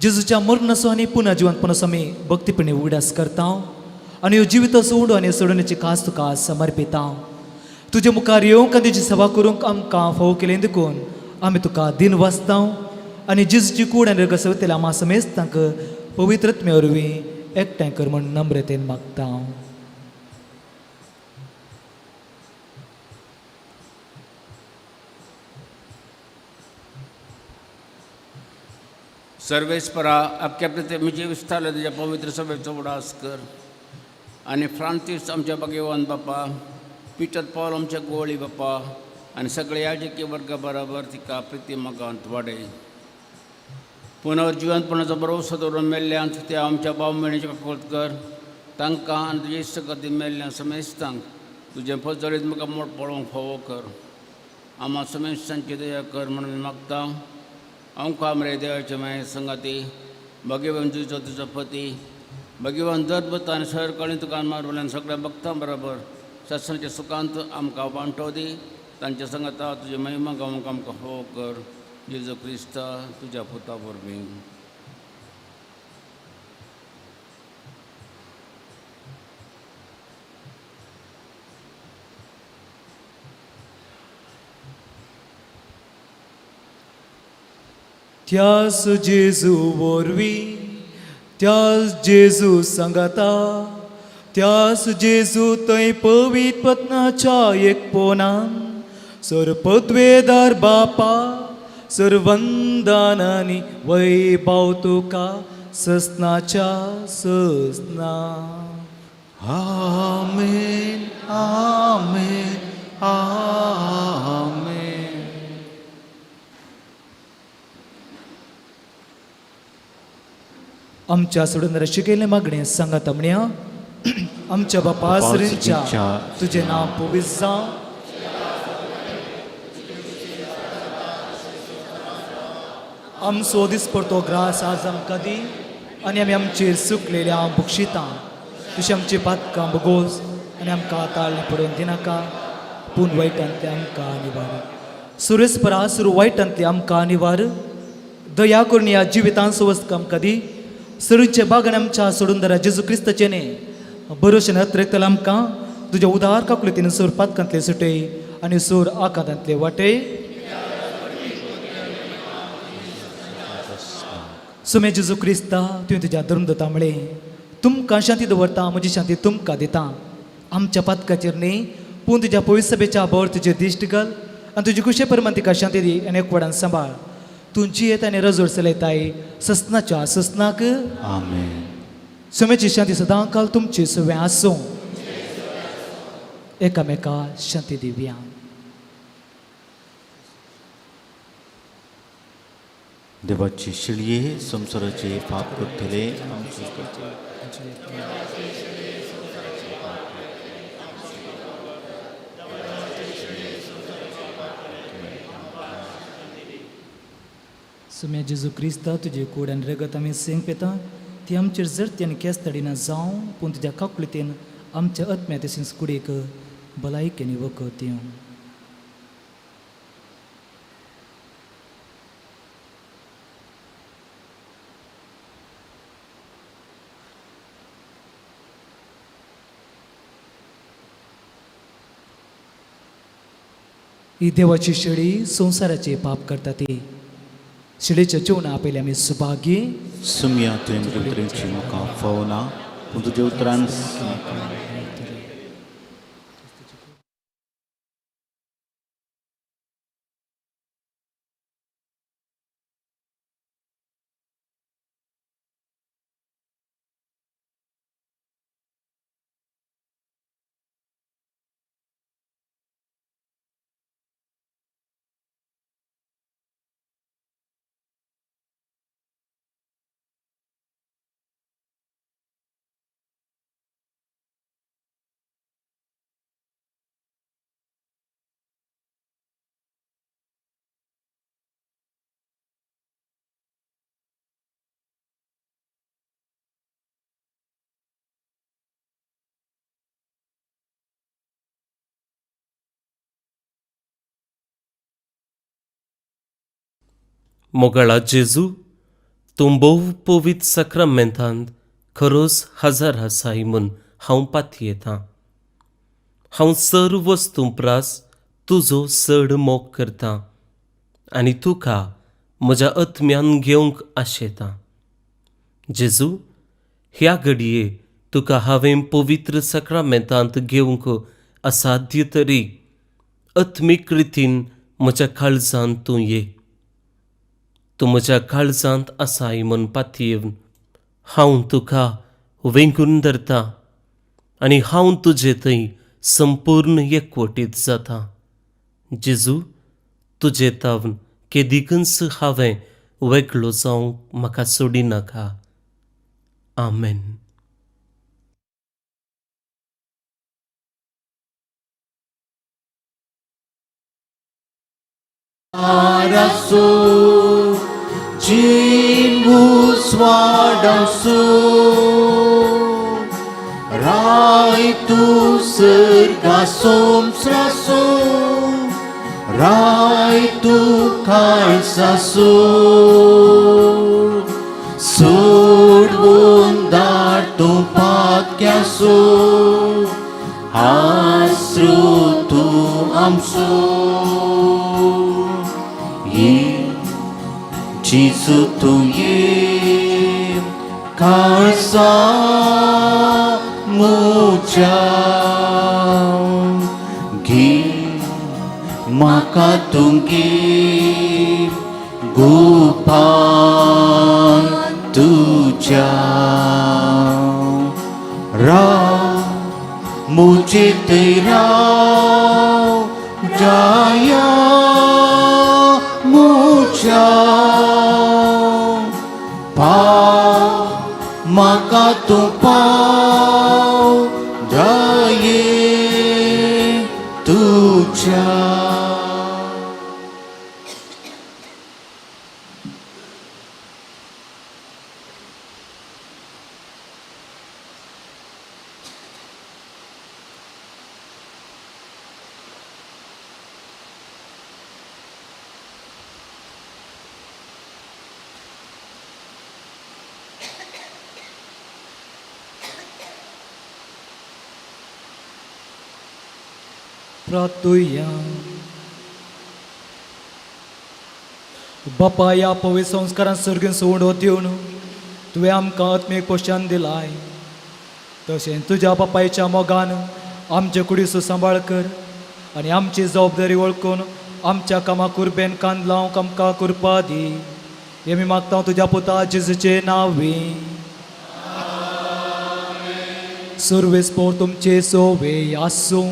जेजूच्या मरणाचो आनी पुन्हा जिवंतपणाचो आमी भक्तीपणी उगडास करता आनी ह्यो जिविताचो उंडो आनी सोडण्याची खास तुका समर्पिता. तुजे मुखार येवंक आनी तुजी सेवा करूंक आमकां फावो केलें देखून आमी तुका दिन वाचता आनी जेजूची कूड आनी रगत सेवतले आमा समेस्त तांकां पवित्रत्मे वरवीं एकठांय कर म्हूण नम्रतेन मागता. सर्वेस्परा अख्ख्या प्रतिमेची विस्तारला तुझ्या पवित्र सभेचो उडास कर. आनी फ्रांतीस आमच्या भाग्यवान बापा, पिटर पॉल आमच्या गोळी बापा आनी सगळे याजकी वर्गा बरोबर तिका प्रिती मागांत वाडय. पुनर्जिवंतपणाचो भरोसो दवरून मेल्ल्यांत त्या आमच्या भाव भयणीचे फक्त कर. तांकां आनी तुजे इश्ट खातीर मेल्ल्या समेस्तांक तुजें फजळीत म्हाका मोड पळोवंक फावो कर. आम्हा समेस्तांची दया कर म्हणून मागता. आमकां आमरे देवाचे माये संगाती भगवान जुजो तुजो पती भगवान दत्त आनी सरकळी तुका मारवल्यान सगळ्या भक्तां बरोबर सत्संगाच्या सुखांत आमकां वांटो दी. तांच्या संगता तुजे महिमा गावंक आमकां फावो कर. जेजू क्रिस्ता तुज्या पुता वरवीं. त्यास जेजू वरवी त्यास जेजू सांगाता त्यास जेजू थंय पवित्र पत्नाच्या एकपोनान सरपद्वेदार बापा सर्वंदानानी वैभव तुका ससनाच्या ससना. आमेन आमेन आमेन. आमच्या सोडून रशिकेले मागणे सांगात म्हणया. आमच्या बापा सरींच्या तुझे नाव पवित्र जावं. आमचो दिसपडतो ग्रास आज आमकां दी आनी आमी आमचेर सुकलेल्या बुक्षितां तशी आमची पातकां बगोस आनी आमकां ताळणी पडोवन दिनाका पूण वायटांतले आमकां निवार. सुरेस्परा सुरू वायटांतले आमकां निवार. दया करून ह्या जिवितांचो वस्त आमकां दी. सरूचे बागान आमच्या सोडून दरा जेजू क्रिस्ताचे न्ही बरोशेन हत्रेकतल आमकां तुज्या उदार काकुळतीन सोर पातकांतले सुटय आनी सोर आकांतांतले वाटय. सुमे जेजू क्रिस्ता तुवें तुज्या धर्मदूता म्हळें तुमकां शांती दवरता म्हजी शांती तुमकां दिता. आमच्या पातकाचेर न्ही पूण तुज्या पवित्र सभेच्या बोर तुजेर दिश्ट घाल आनी तुजी कुशे परमान तिका शांती दी आनी एकवटान सांबाळ. तुमची येत आनी रजोड चलयताय ससनाच्या ससनाक. आमेन. सुमेची शांती सदां काल तुमची सवय आसूं. एकामेका शांती दिवया. देवाची शिळये संसाराचे पाप करतले सुम्या जेजू क्रिस्ता तुजे कूड आनी रगत आमी सेंग पेता ती आमचेर जरती आनी केस्ताडीना जावं पूण तुज्या काकुळतेन आमच्या आत्म्या तशेंच कुडीक भलायकेनी वखद येवं. ही देवाची शेळी संसाराचे पाप करता ती शिळेच्या जेवणा आपले आमी सुभागी. सुमया तुवें म्हज्या उतरांची म्हाका फावना पूण तुज्या उतरान मोगळा जेजू तूं भोव पवित्र सक्रामेंतांत खरोच हजर आसाय म्हूण हांव पातयेतां. हांव सर्व वस्तू प्रास तुजो चड मोग करतां आनी तुका म्हज्या आत्म्यान घेवंक आशेतां. जेजू ह्या घडये तुका हांवें पवित्र सक्रामेंतांत घेवंक असाध्य तरी आत्मीक रितीन म्हज्या काळजांत तूं ये. तूं म्हज्या काळजांत आसाय म्हूण पातयेवन हांव तुका वेंगून धरतां आनी हांव तुजे थंय संपूर्ण एकवटीत जातां. जेजू तुजे तावन केदिकच हांवें वेगळो जावंक म्हाका सोडिनाका. आमेन. Arasu, Jimus Wadasu, Rai tu sergasum srasu, Rai tu kaisasu, Sud bundar tu patkiasu, Asru tu amsu. Jesus तुये खासा मुच्या घे म्हाका तुगे गुफान तुझ्या राव मुझे तेरा जाया मुझ्या पाव म्हाका तू पाव जाये तुझ्या. प्रार्थुया. बापा, या पवित्र संस्कारांत सर्गीन सोडत येवन तुवें आमकां आत्मीक पोशान दिलाय, तशेंच तुज्या बापायच्या मोगान आमचे कुडीचो सांबाळ कर आनी आमची जबाबदारी वळखून आमच्या कामाक कुरबेन कांद लावंक आमकां करपा दी. हें आमी मागता तुज्या पुता जेजूचे नांवे. सर्वेस्पोर तुमचे सोवे आसूं.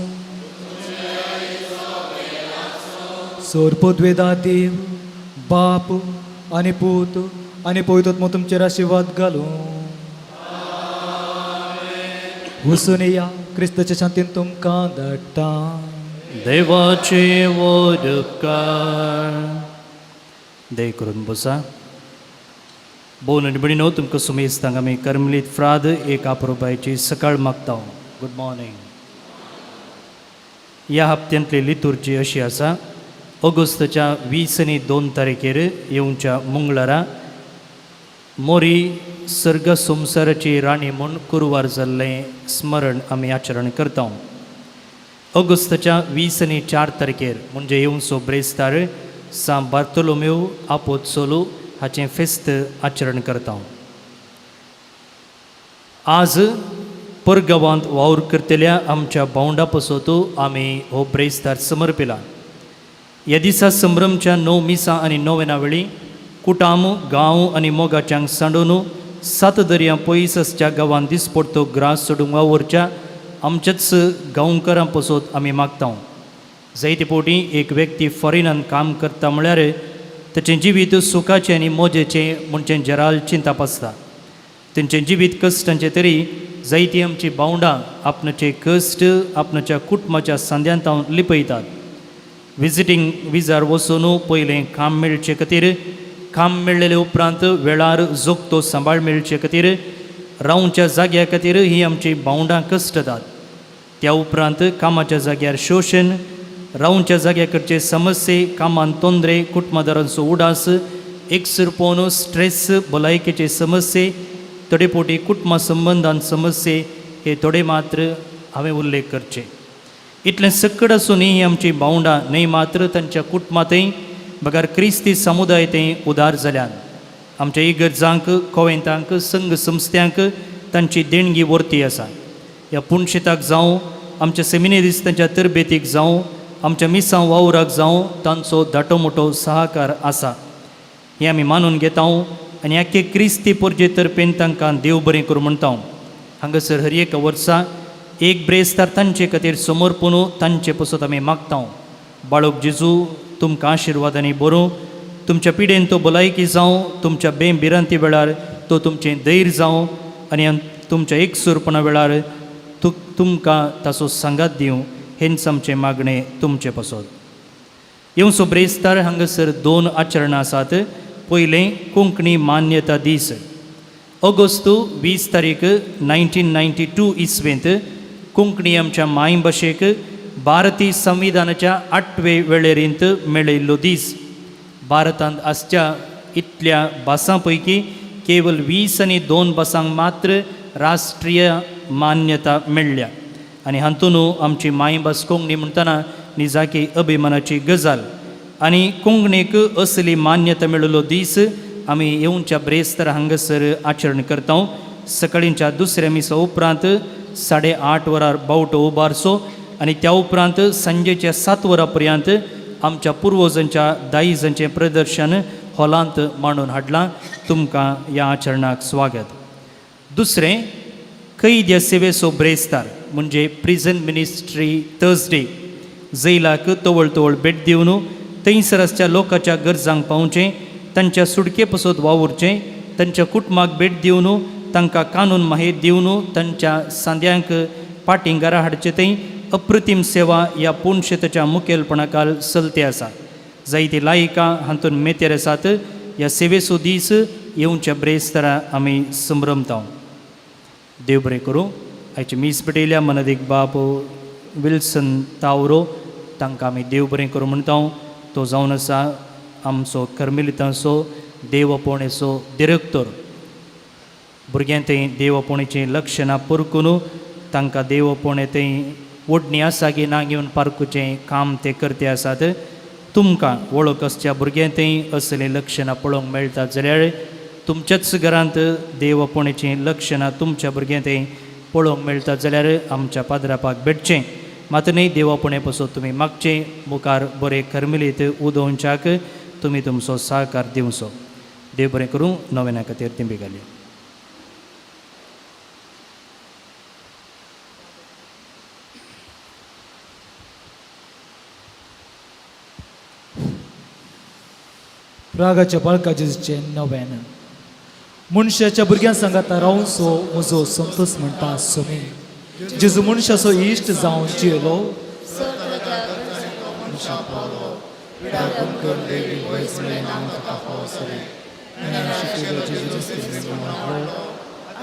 सोरपोद्वेदा देव बाप आनी पूत आनी पवित्रात्मो तुमचेर आशिर्वाद घालूं. वचून या, क्रिस्ताच्या शांतीन तुमकां धाडटा. देवाचे वड उपकार. दय करून बसा. भोव नडबडीनो तुमकां सुमेस्तांक आमी कर्मलीत फ्राद एक आपुरबायची सकाळ मागता. Good morning. ह्या हप्त्यांतली लितुर्जी अशी आसा. ऑगस्टच्या 20 आनी 2 तारखेर येवच्या मंगळारा मोरी सर्ग संवसाराची राणी म्हूण कुरवार जाल्लें स्मरण आमी आचरण करता. ऑगस्टच्या 20 आनी 4 तारखेर म्हणजे येवचो ब्रेस्तार सान बार्तोलोमेव आपोत्सोलो हाचें फेस्त आचरण करता. आज परगांवांत वावर करतल्या आमच्या भावंडा पासत आमी हो ब्रेस्तार समर्पिला. ह्या दिसा संभ्रमच्या 9 मिसां आनी 9 वेळी कुटाम गांव आनी मोगाच्यांक सांडून 7 दर्या पयस आसच्या गांवांत दिसपडतो ग्रास सोडूंक वावरच्या आमच्याच गांवकारां पासत आमी मागता. जायते फावटी एक व्यक्ती फॉरेनान काम करता म्हळ्यार ताचें जिवीत सुखाचें आनी मोजेचें म्हणचें जराल चिंता आसता. तेंचें जिवीत कश्टांचें तरी जायतीं आमचीं भावंडां आपणाचे कश्ट आपणाच्या कुटुंबाच्या सांद्यांत लिपयतात. विजिटींग विजार वचून पयलें काम मेळचे खातीर, काम मेळ्ळेले उपरांत वेळार जोगतो सांबाळ मेळचे खातीर, रावच्या जाग्या खातीर ही आमची भावंडां कश्टतात. त्या उपरांत कामाच्या जाग्यार शोशण, रावच्या जाग्याकडचे समस्ये, कामान तोंदरे, कुटुंबादारांचो उडास, एकसरपण स्ट्रेस, भलायकेचे समस्ये, थोडे फावटी कुटुंबा संबंदांत समस्ये, हे थोडे मात्र हांवें उल्लेख करचे. इतलें सकड आसूनय ही आमची भावंडां न्हय मात्र तांच्या कुटुंबांतय बगार क्रिस्ती समुदायातय उदार जाल्यान. आमच्या इगर्जांक, कोवेंतांक, संघ संस्थ्यांक तांची देणगी वर्ती आसा. ह्या पुणशेताक जावं, आमच्या सेमिनेरिस्तांच्या तरबेतीक जावं, आमच्या मिसां वावराक जावं तांचो धाटो मोठो सहकार आसा. हें आमी मानून घेता आनी आख्खे क्रिस्ती परजे तर्फेन तांकां देव बरें करूं म्हणटा. हांगासर हर एका वर्सा एक ब्रेस्तार तांचे खातीर समर्पून तांचे पासत आमी मागता. बाळोक जेजू तुमकां आशिर्वादांनी बरो. तुमच्या पिडेन तो भलायकी जावं, तुमच्या बेबिरांती वेळार तो तुमचें धैर्य जावं आनी तुमच्या एकसुरपणा वेळार तुमकां ताचो सांगात दिवं. हेंच आमचें मागणें तुमचे पासत. येवचो ब्रेस्तार हांगासर 2 आचरणां आसात. पयलें कोंकणी मान्यता दीस. ऑगस्ट 20 तारीख 1992 इसवेंत कोंकणी आमच्या मायभाशेक भारतीय संविधानाच्या 8वे वेळेरेंत मेळयल्लो दीस. भारतांत आसच्या इतल्या भासां पैकी केवळ 20 आनी 2 भासांक मात्र राष्ट्रीय मान्यता मेळ्ळ्या आनी हातूंत आमची मायभास कोंकणी म्हणटना निजाकी अभिमानाची गजाल. आनी कोंकणीक असली मान्यता मेळिल्लो दीस आमी येवच्या ब्रेस्तर हांगासर आचरण करता. सकाळींच्या दुसऱ्या मिसा उपरांत 8:30 वरार बावटो उबारसो आनी त्या उपरांत सांजेच्या 7 वरां पर्यंत आमच्या पुर्वजांच्या दायजांचें प्रदर्शन हॉलांत मांडून हाडलां. तुमकां ह्या आचरणाक स्वागत. दुसरें, कैद्य सेवेचो ब्रेस्तार म्हणजे प्रिझन मिनिस्ट्री थर्सडे जैलाक तवळ तवळ भेट दिवन थंयसर आसच्या लोकांच्या गरजांक पावचें, तांच्या सुडके पसत वावुरचें, तांच्या कुटुंबाक भेट दिवन तांकां कानून माहेर दिवन तांच्या सांद्यांक पाटिंगारा हाडचें थंय अप्रतीम सेवा ह्या पुणशेताच्या मुखेलपणाखाल चलते आसा. जायती लायिकां हातूंत मेतेर आसात. ह्या सेवेचो दीस येवच्या ब्रेस्तारा आमी संभ्रमता. देव बरें करूं. आयचे मीस पेटयल्या मनदीक बाब विल्सन तावरो तांकां आमी देव बरें करूं म्हणटा. तो जावन आसा आमचो कर्मिलितांचो देवपोणेचो डिरेक्टर. भुरग्यां थंय देवपोणेचीं लक्षणां परकून तांकां देवपोणे थंय ओडणी आसा की ना घेवन पारकुचें काम ते करते आसात. तुमकां वळख आसच्या भुरग्यां थंय असलीं लक्षणां पळोवंक मेळटात जाल्यार तुमच्याच घरांत देवपोणेचीं लक्षणां तुमच्या भुरग्यां थंय पळोवंक मेळटात जाल्यार आमच्या पाद्रापाक भेटचें. मात न्ही देवपोणे पासून तुमी मागचें. मुखार बरें कर्मिलीत उदोवच्याक तुमी तुमचो सहकार दिवचो. देव बरें करूं. नव्याना खातीर तिंबी घाली. रागाच्या बाळका जेजूचें नव्यान. मनशाच्या भुरग्यां सांगाता रावून सो म्हजो संतोष म्हणटा सोमी. जेजू मनशाचो इश्ट जावन जियेलो.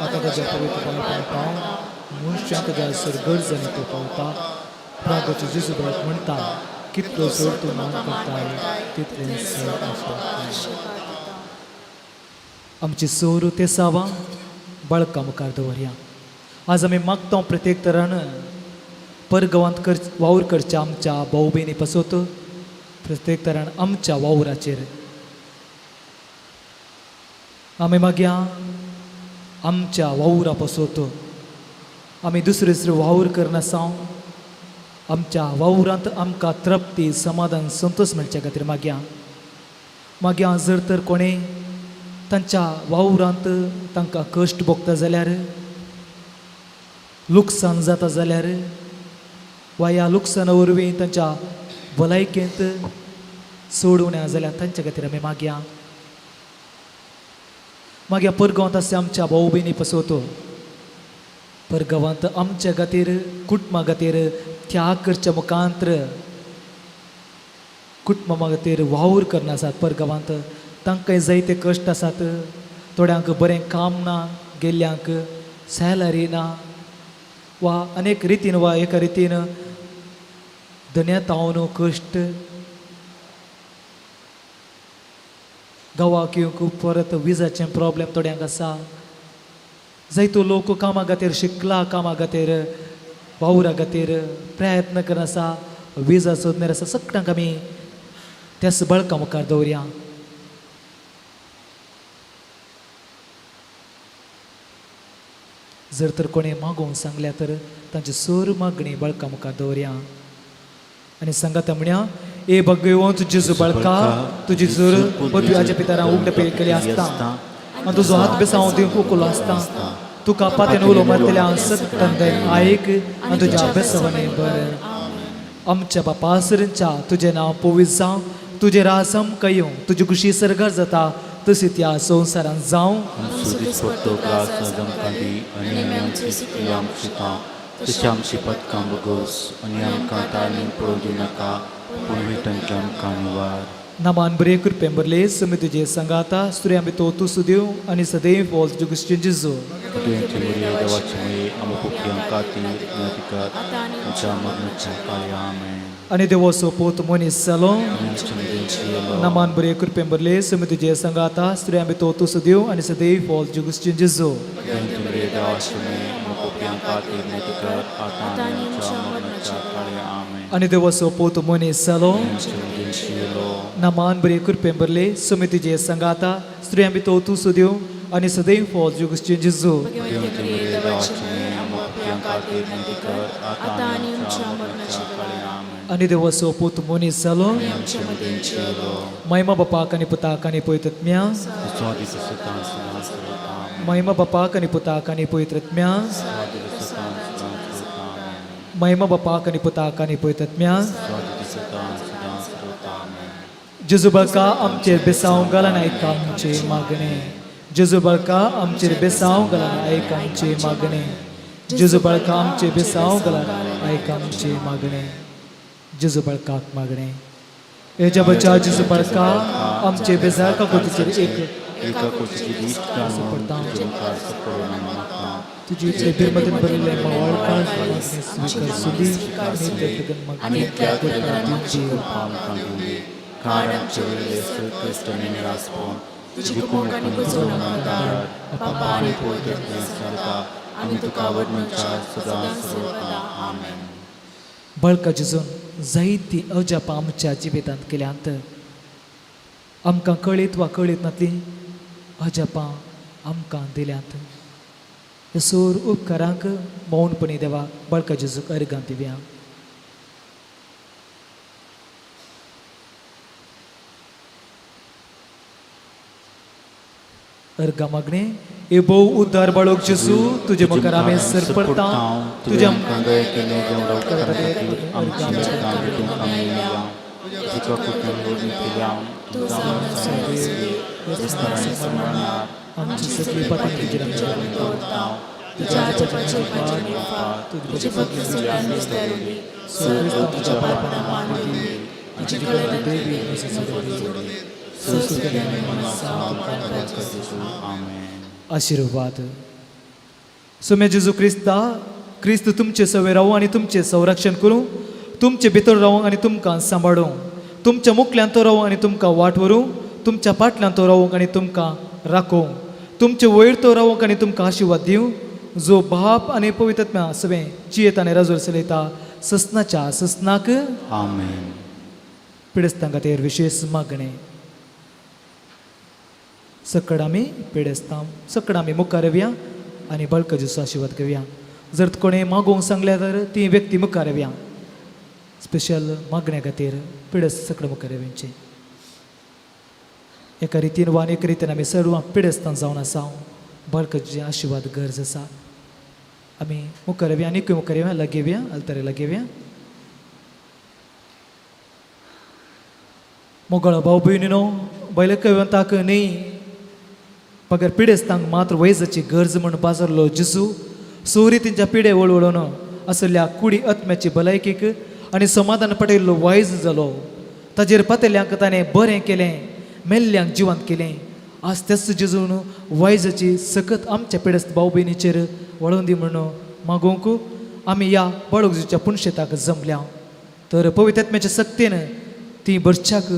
आतां ताच्या पवित्र पावपाक पाव मनशांक जाय सर गरजेनी तो पावता. रागाचे जेजू बाळक म्हणटा कितलो चड तूं मान करताय तितलें चड आशिर्वाद. आमची सोर ते सावा बाळकां मुखार दवरया. आज आमी मागता प्रत्येक तरान परगांवांत वावर करच्या आमच्या भाऊ भयणी पासत प्रत्येक तरान आमच्या वावराचेर आमी मागया आमच्या वावरा पासत आमी दुसरे दुसरे वावर करनासाव आमच्या वावरांत आमकां तृप्ती समाधान संतोष मेळच्या खातीर मागया जर तर कोणें तांच्या वावरांत तांकां कश्ट भोगता जाल्यार लुकसाण जाता जाल्यार वा ह्या लुकसाणा वरवीं तांच्या भलायकेंत सोडून जाल्यार तांचे खातीर आमी मागया परगांवांत आसा आमच्या भाऊ भयणी पासत परगांवांत आमच्या खातीर कुटुंबा खातीर त्याग करच्या मुखांतर कुटुंबा खातीर वावर करना आसात. परगांवांत तांकांय जायते कश्ट आसात. थोड्यांक बरें काम ना, गेल्ल्यांक सॅलरी ना, वा अनेक रितीन वा एका रितीन दुयेंतावन कश्ट गांवाक येवंक परत विजाचें प्रॉब्लेम थोड्यांक आसा. जायतो लोक कामा खातीर शिकला, कामा खातीर वावरा खातीर प्रयत्न करना आसा, विजा सोदणार आसा. सगळ्यांक आमी त्याच बाळकां मुखार दवरया. जर तर कोणें मागोवंक सांगल्या तर तांची सर मागणी बाळकां मुखार दवरया आनी सांगात म्हणया ए भगवंत जेजू बाळका तुजी जर पदव्याच्या पितरां उगडे पेल केली आसता आनी तुजो हात बेसांव दिवंक उखलो आसता तुका पातेन उलो मारतल्या सत्तंदन आयक आनी तुज्या अभ्यासवणे बर. आमच्या बापा सरच्या तुजें नांव पवित्र जावं, तुजें राज आमकां येवं, तुजी खुशी सरगार जाता तशी त्या संवसारांत जावं. तशी आमची पदकां बगोस आनी आमकां ताळमेन पळोवंक नाका पूण विटांतल्यान आमकां निवार. नामान बरे कृपेन बरले समी तुजे सांगाता स्त्रियां भितर तूं सुदेव आनी सदैव बोल जुगुश्चें जिजो तुवेंचे बरे देवाचे मुळे आमकां कुखऱ्यां खातीर विनंती आमच्या मरणाच्या काळी आमेन. आनी देवो सोपोत मनीस जालो. नामान बरे कृपेन बरले समी तुजे सांगाता स्त्रियां भितर तूं सुदेव आनी सदैव बोल जुगुश्चें जिजो तुवेंचे बरे देवाचे मुळे आमकां कुखऱ्यां खातीर विनंती आतां आनी आमच्या मरणाच्या काळी आमेन. Ani dewaso potu moni salo. Cielo. Naman beri kurpemberle sumiti je sangata. Stri ambito tu sudio. Ani sadei fol jugus Jesus. Bhagavate Maria Dawachane, Amma Priyankate Nandikar, Atani Umchamarnachi Amen. Ani dewaso potu moni salo. Cielo. Maima bapa kani puta kani poitatmya. Swadi Satan Amen. Maima bapa kani puta kani poitatmya. Swadi Satan Amen. Maima bapa kani puta kani poitatmya. Swadi Satan Amen. Juzubalka amchir besaung galana ikam che magne. Juzubalka amchir besaung galana ikam che magne. Juzubalka amchir besaung galana ikam che magne. Juzubalka magne. E jab cha juzubalka amche besar ka kuch chir ek Eka kuch jidist ka Suportam. Jumkar Saporo Namaka. तुझे इतने बिरमदन बरले मवाल का स्वीकार सुधी नित्य तगन मग Anitya Teganam Chikupam Kanduli. Karam Chivile Sirkista Miniraspon. Jikumukani Kuzunamandar. Papani Poitat Nesarka. Amitukawad Manchar Sudan Surota. Amen. बळका जिजून जायती अजापा आमच्या जिवितांत केल्यांत आमकां कळीत वा कळीत नातली अजापां आमकां दिल्यांत ह्या सोर उपकारांक मौनपणी देवा बळका जिजूक अर्गां दिवया अर्गां मागणे ए भोव उद्धार बाळोक जिजू तुजे मुखार आमी सरपडटा तुज्या Kangay kene jawraw karakati. Amchina Kangay Tunkam Niyam. Jika Kutan Lodi Kiyam. Tuzam Sarvesi. Vistarani Samarna. आमची सगळी पातळी तुझ्या Tau. Tuja Japachi Pajanifa, Tuja Bhakti Sulanistari, Surga Tuja Parpana Manvi, Tuja Kalana Devi, Sasudari, Susukadani Manasa, Amen. आशीर्वाद सुमे जेजू क्रिस्ता क्रिस्त तुमचे सवे रावू आणि तुमचे संरक्षण करूं तुमचे भितर रावू आणि तुमकां सांबाळूं तुमच्या मुखल्यान तो रावू आणि तुमकां वाट व्हरूं तुमच्या फाटल्यान तो रावू आणि तुमकां राखूं तुमचे वयर तो रावू आणि तुमकां आशीर्वाद दिवं जो बाप आणि पवित्रात्म्या सवे जियेत आणि राजूर चलयता ससनाच्या ससनाक Amen. पिडेस्तां खातीर विशेष मागणे सकड आमी पेडेस्तां सकड आमी मुखार येवया आनी बळका जेजू आशिर्वाद घेवया जर कोणें मागोवंक सांगल्या तर ती व्यक्ती मुखार येवया स्पेशल मागण्या खातीर पिडेस्त सकड मुखार येवचे एका रितीन वा एक रितीन आमी सर्व पिडेस्तां जावन आसा बळकाचे आशिर्वाद गरज आसा आमी मुखार येवया आनी मुखार येवया लागेवया अल्तारे लागेवया मोगळो भाऊ भयणीनो बैल कविताक न्ही पगार पिडेस्तांक मात्र वैजाची गरज म्हूण बाजारलो जिजू सोरी तेंच्या पिडे वळवळून असल्या कुडी आत्म्याची भलायकेक आनी समाधान पटयल्लो वायज जालो ताजेर पातेल्यांक ताणें बरें केलें मेल्ल्यांक जिवंत केलें आज तेच जिजून वायजाची सकत आमच्या पिडेस्त भाऊ भयणीचेर वळोवन दी म्हणून मागोवंक आमी ह्या बाळूकजीच्या पुणशेताक जमल्या तर पवित्रात्म्याच्या सक्तीन ती बरच्याक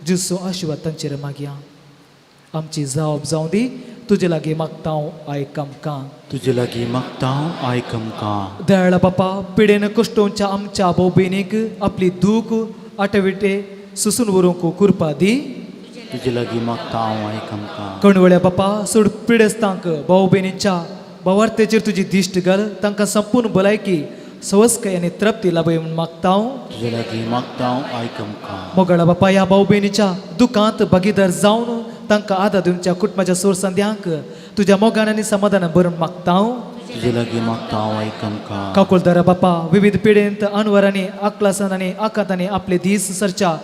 जिजू आशिर्वाद तांचेर मागया आमची जावप जावं दी तुजे लागीं मागता आयक आमकां तुजे लागीं मागतां आयक आमकां दयाळा बापा पिडेन कश्टोवच्या आमच्या भाऊ भयणीक आपली दूख आटविटे सुसून व्हरूंक कृपा दी तुजे लागीं मागतां आयक आमकां कणवळ्या बापा सोड पिडेस्तांक भाऊ भयणीच्या भावार्थेचेर तुजी दिश्ट घाल तांकां संपूर्ण भलायकी सवस्काय आनी तृप्ती लाभय म्हूण मागता तुजे लागीं मागतां आयक आमकां मोगळा बापा ह्या भाऊ भयणीच्या दुखांत भागीदार जावन तांकां आदार दिवच्या कुटुंबाच्या सोरसंद्यांक तुज्या मोगान आनी समाधान भरून मागता तुजे लागीं मागतां आयक आमकां काकुलदारा बापा विविध पिडेंत अनवरांनी आक्लासान आनी आकांतांनी आपले दीस सरच्या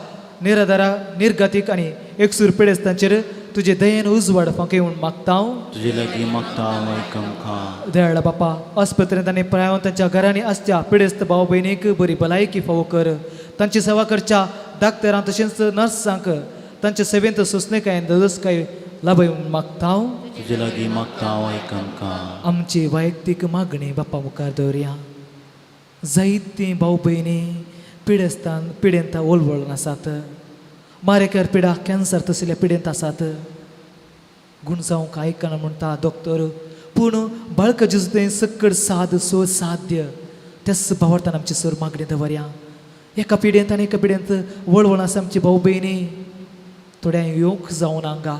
निराधारा निर्गतीक आनी एकसूर पिडेस्तांचेर तुजे दयेन उजवाड फांके म्हूण मागता तुजे लागीं मागतां आयक आमकां दयाळा बापा आस्पत्रेंत आनी प्रायां तांच्या घरांनी आसच्या पिडेस्त भाव भयणीक बरी भलायकी फावो कर तांची सेवा करच्या डाक्टरांक तशेंच नर्सांक तांचे सेवेंत सोंसणेकाय ददस्काय लाभय म्हूण मागता तुजे लागीं मागतां आयक आमकां आमची वैयक्तीक मागणी बापा मुखार दवरया जायतीं भाऊ भयणी पिडेंत ओलवळून आसात मारेकार पिडा कॅन्सर तसल्या पिडेंत आसात गुण जावंक आयकना म्हणटा डॉक्टर पूण बाळका जिजू सकड साद सो साध्य त्याच भावार्थान आमची सर मागणी दवरया एका पिढयेंत आनी एका पिढयेंत वळवळ आसा आमची भाऊ भयणी थोड्या योग जावन हांगा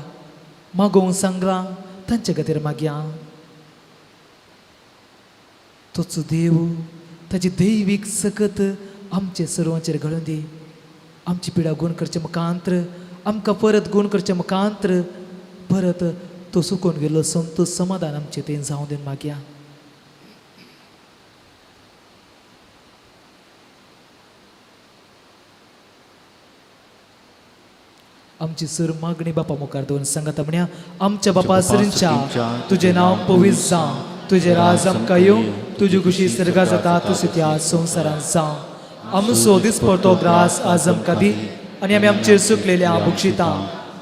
मागोवंक सांगलां तांचे खातीर मागया तोच देव ताची दैवीक सकत आमचे सर्वांचेर घालून दी आमची पिढा गुण करचे मुखांत्र आमकां परत गुण करचे मुखांत्र परत तो सुकून गेलो संतोष समाधान आमचे तें जावं देन मागया आमची सर मागणी बापा मुखार दवरून सांगात म्हणया आमच्या बापा सरींच्या तुझे नाव पवित्र जावं तुझे राज आमकां येवं तुजी खुशी सर्गा जाता तुझे त्या संवसारांत जावं आमचो दिसपडटो ग्रास आज आमकां दी आनी आमी आमचेर सुकलेल्या बुक्षितां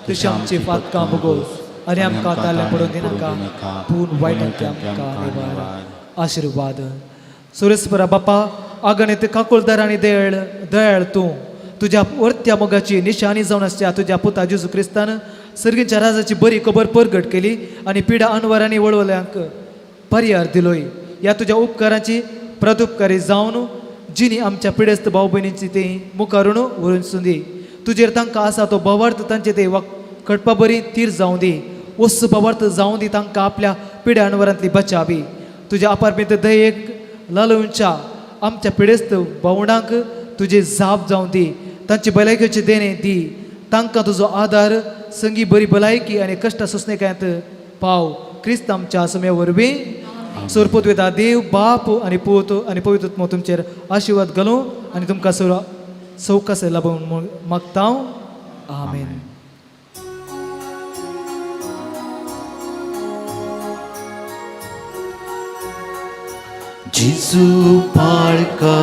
तशी आमची फातकां भोगोव आनी आमकां ताल्ले पडोवन दिनाका पूण वायटांतली आमकां निवार आशिर्वाद सुरेस्परा बापा आगणित काकुळदार आनी दयाळ तूं तुज्या वर्त्या मोगाची निशाणी जावन आसच्या तुज्या पुता जेजू क्रिस्तान सर्गीच्या राजाची बरी खबर परगट केली आनी पिडा अनवरांनी वळवल्यांक पर्यार दिलोय ह्या तुज्या उपकारांची प्रदुपकारी जावन जिनी आमच्या पिडेस्त भाऊ भयणींची ती मुखारून व्हरून सुंदी तुजेर तांकां आसा तो भवार्थ तांचे ते कटपा बरी तीर जावं दी वस्त भवार्थ जावं दी तांकां आपल्या पिड्या अनवरांतली बचावी तुज्या अपारमेत दयेक लालूंच्या आमच्या पिडेस्त भावंडांक तुजे जाप जावं दी तांची भलायकेचे देणे दी तांकां तुजो आदार संगी बरी भलायकी आनी कश्ट सोंसणेकांत पाव क्रिस्त आमच्या समय वरवीं सोरपोत वेता देव बाप आनी पूत आनी पवित्र तुमचेर आशिर्वाद घालूं आनी तुमकां सौकास लाभून मागता आमेन जेजू बाळका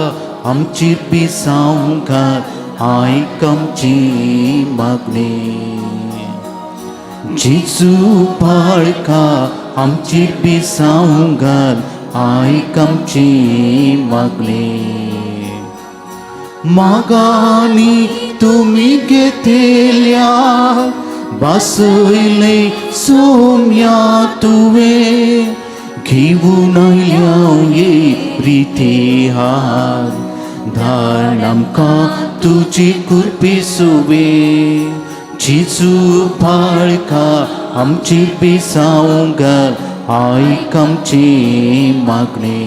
आमची पिसांव घाल आयक आमची मागणी जेजू बाळका आमची पिसांव घाल आयक आमची मागणी मागानी तुमी घेतल्या बसयले सोम्या तुवें घेऊन आयल्या ये रिती हार धाड आमकां तुजी कृपी सुवे जेजू बाळका आमची पिसांव घाल आयक आमची मागणी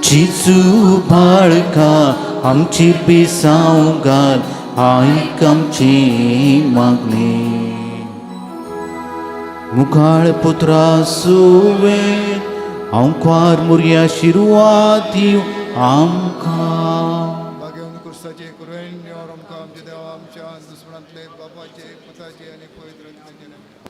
जेजू बाळका आमची पिसांव घाल आयक आमची मागणी मुखाळ पुत्रा सुवे आंकार मुर्या आशिर्वाद दिव आमकां भाग्यवन कुर्साचे कुरवेन आमकां आमच्या देवा आमच्या दुस्मनांतले बापाचे पुताचे आनी पवित्र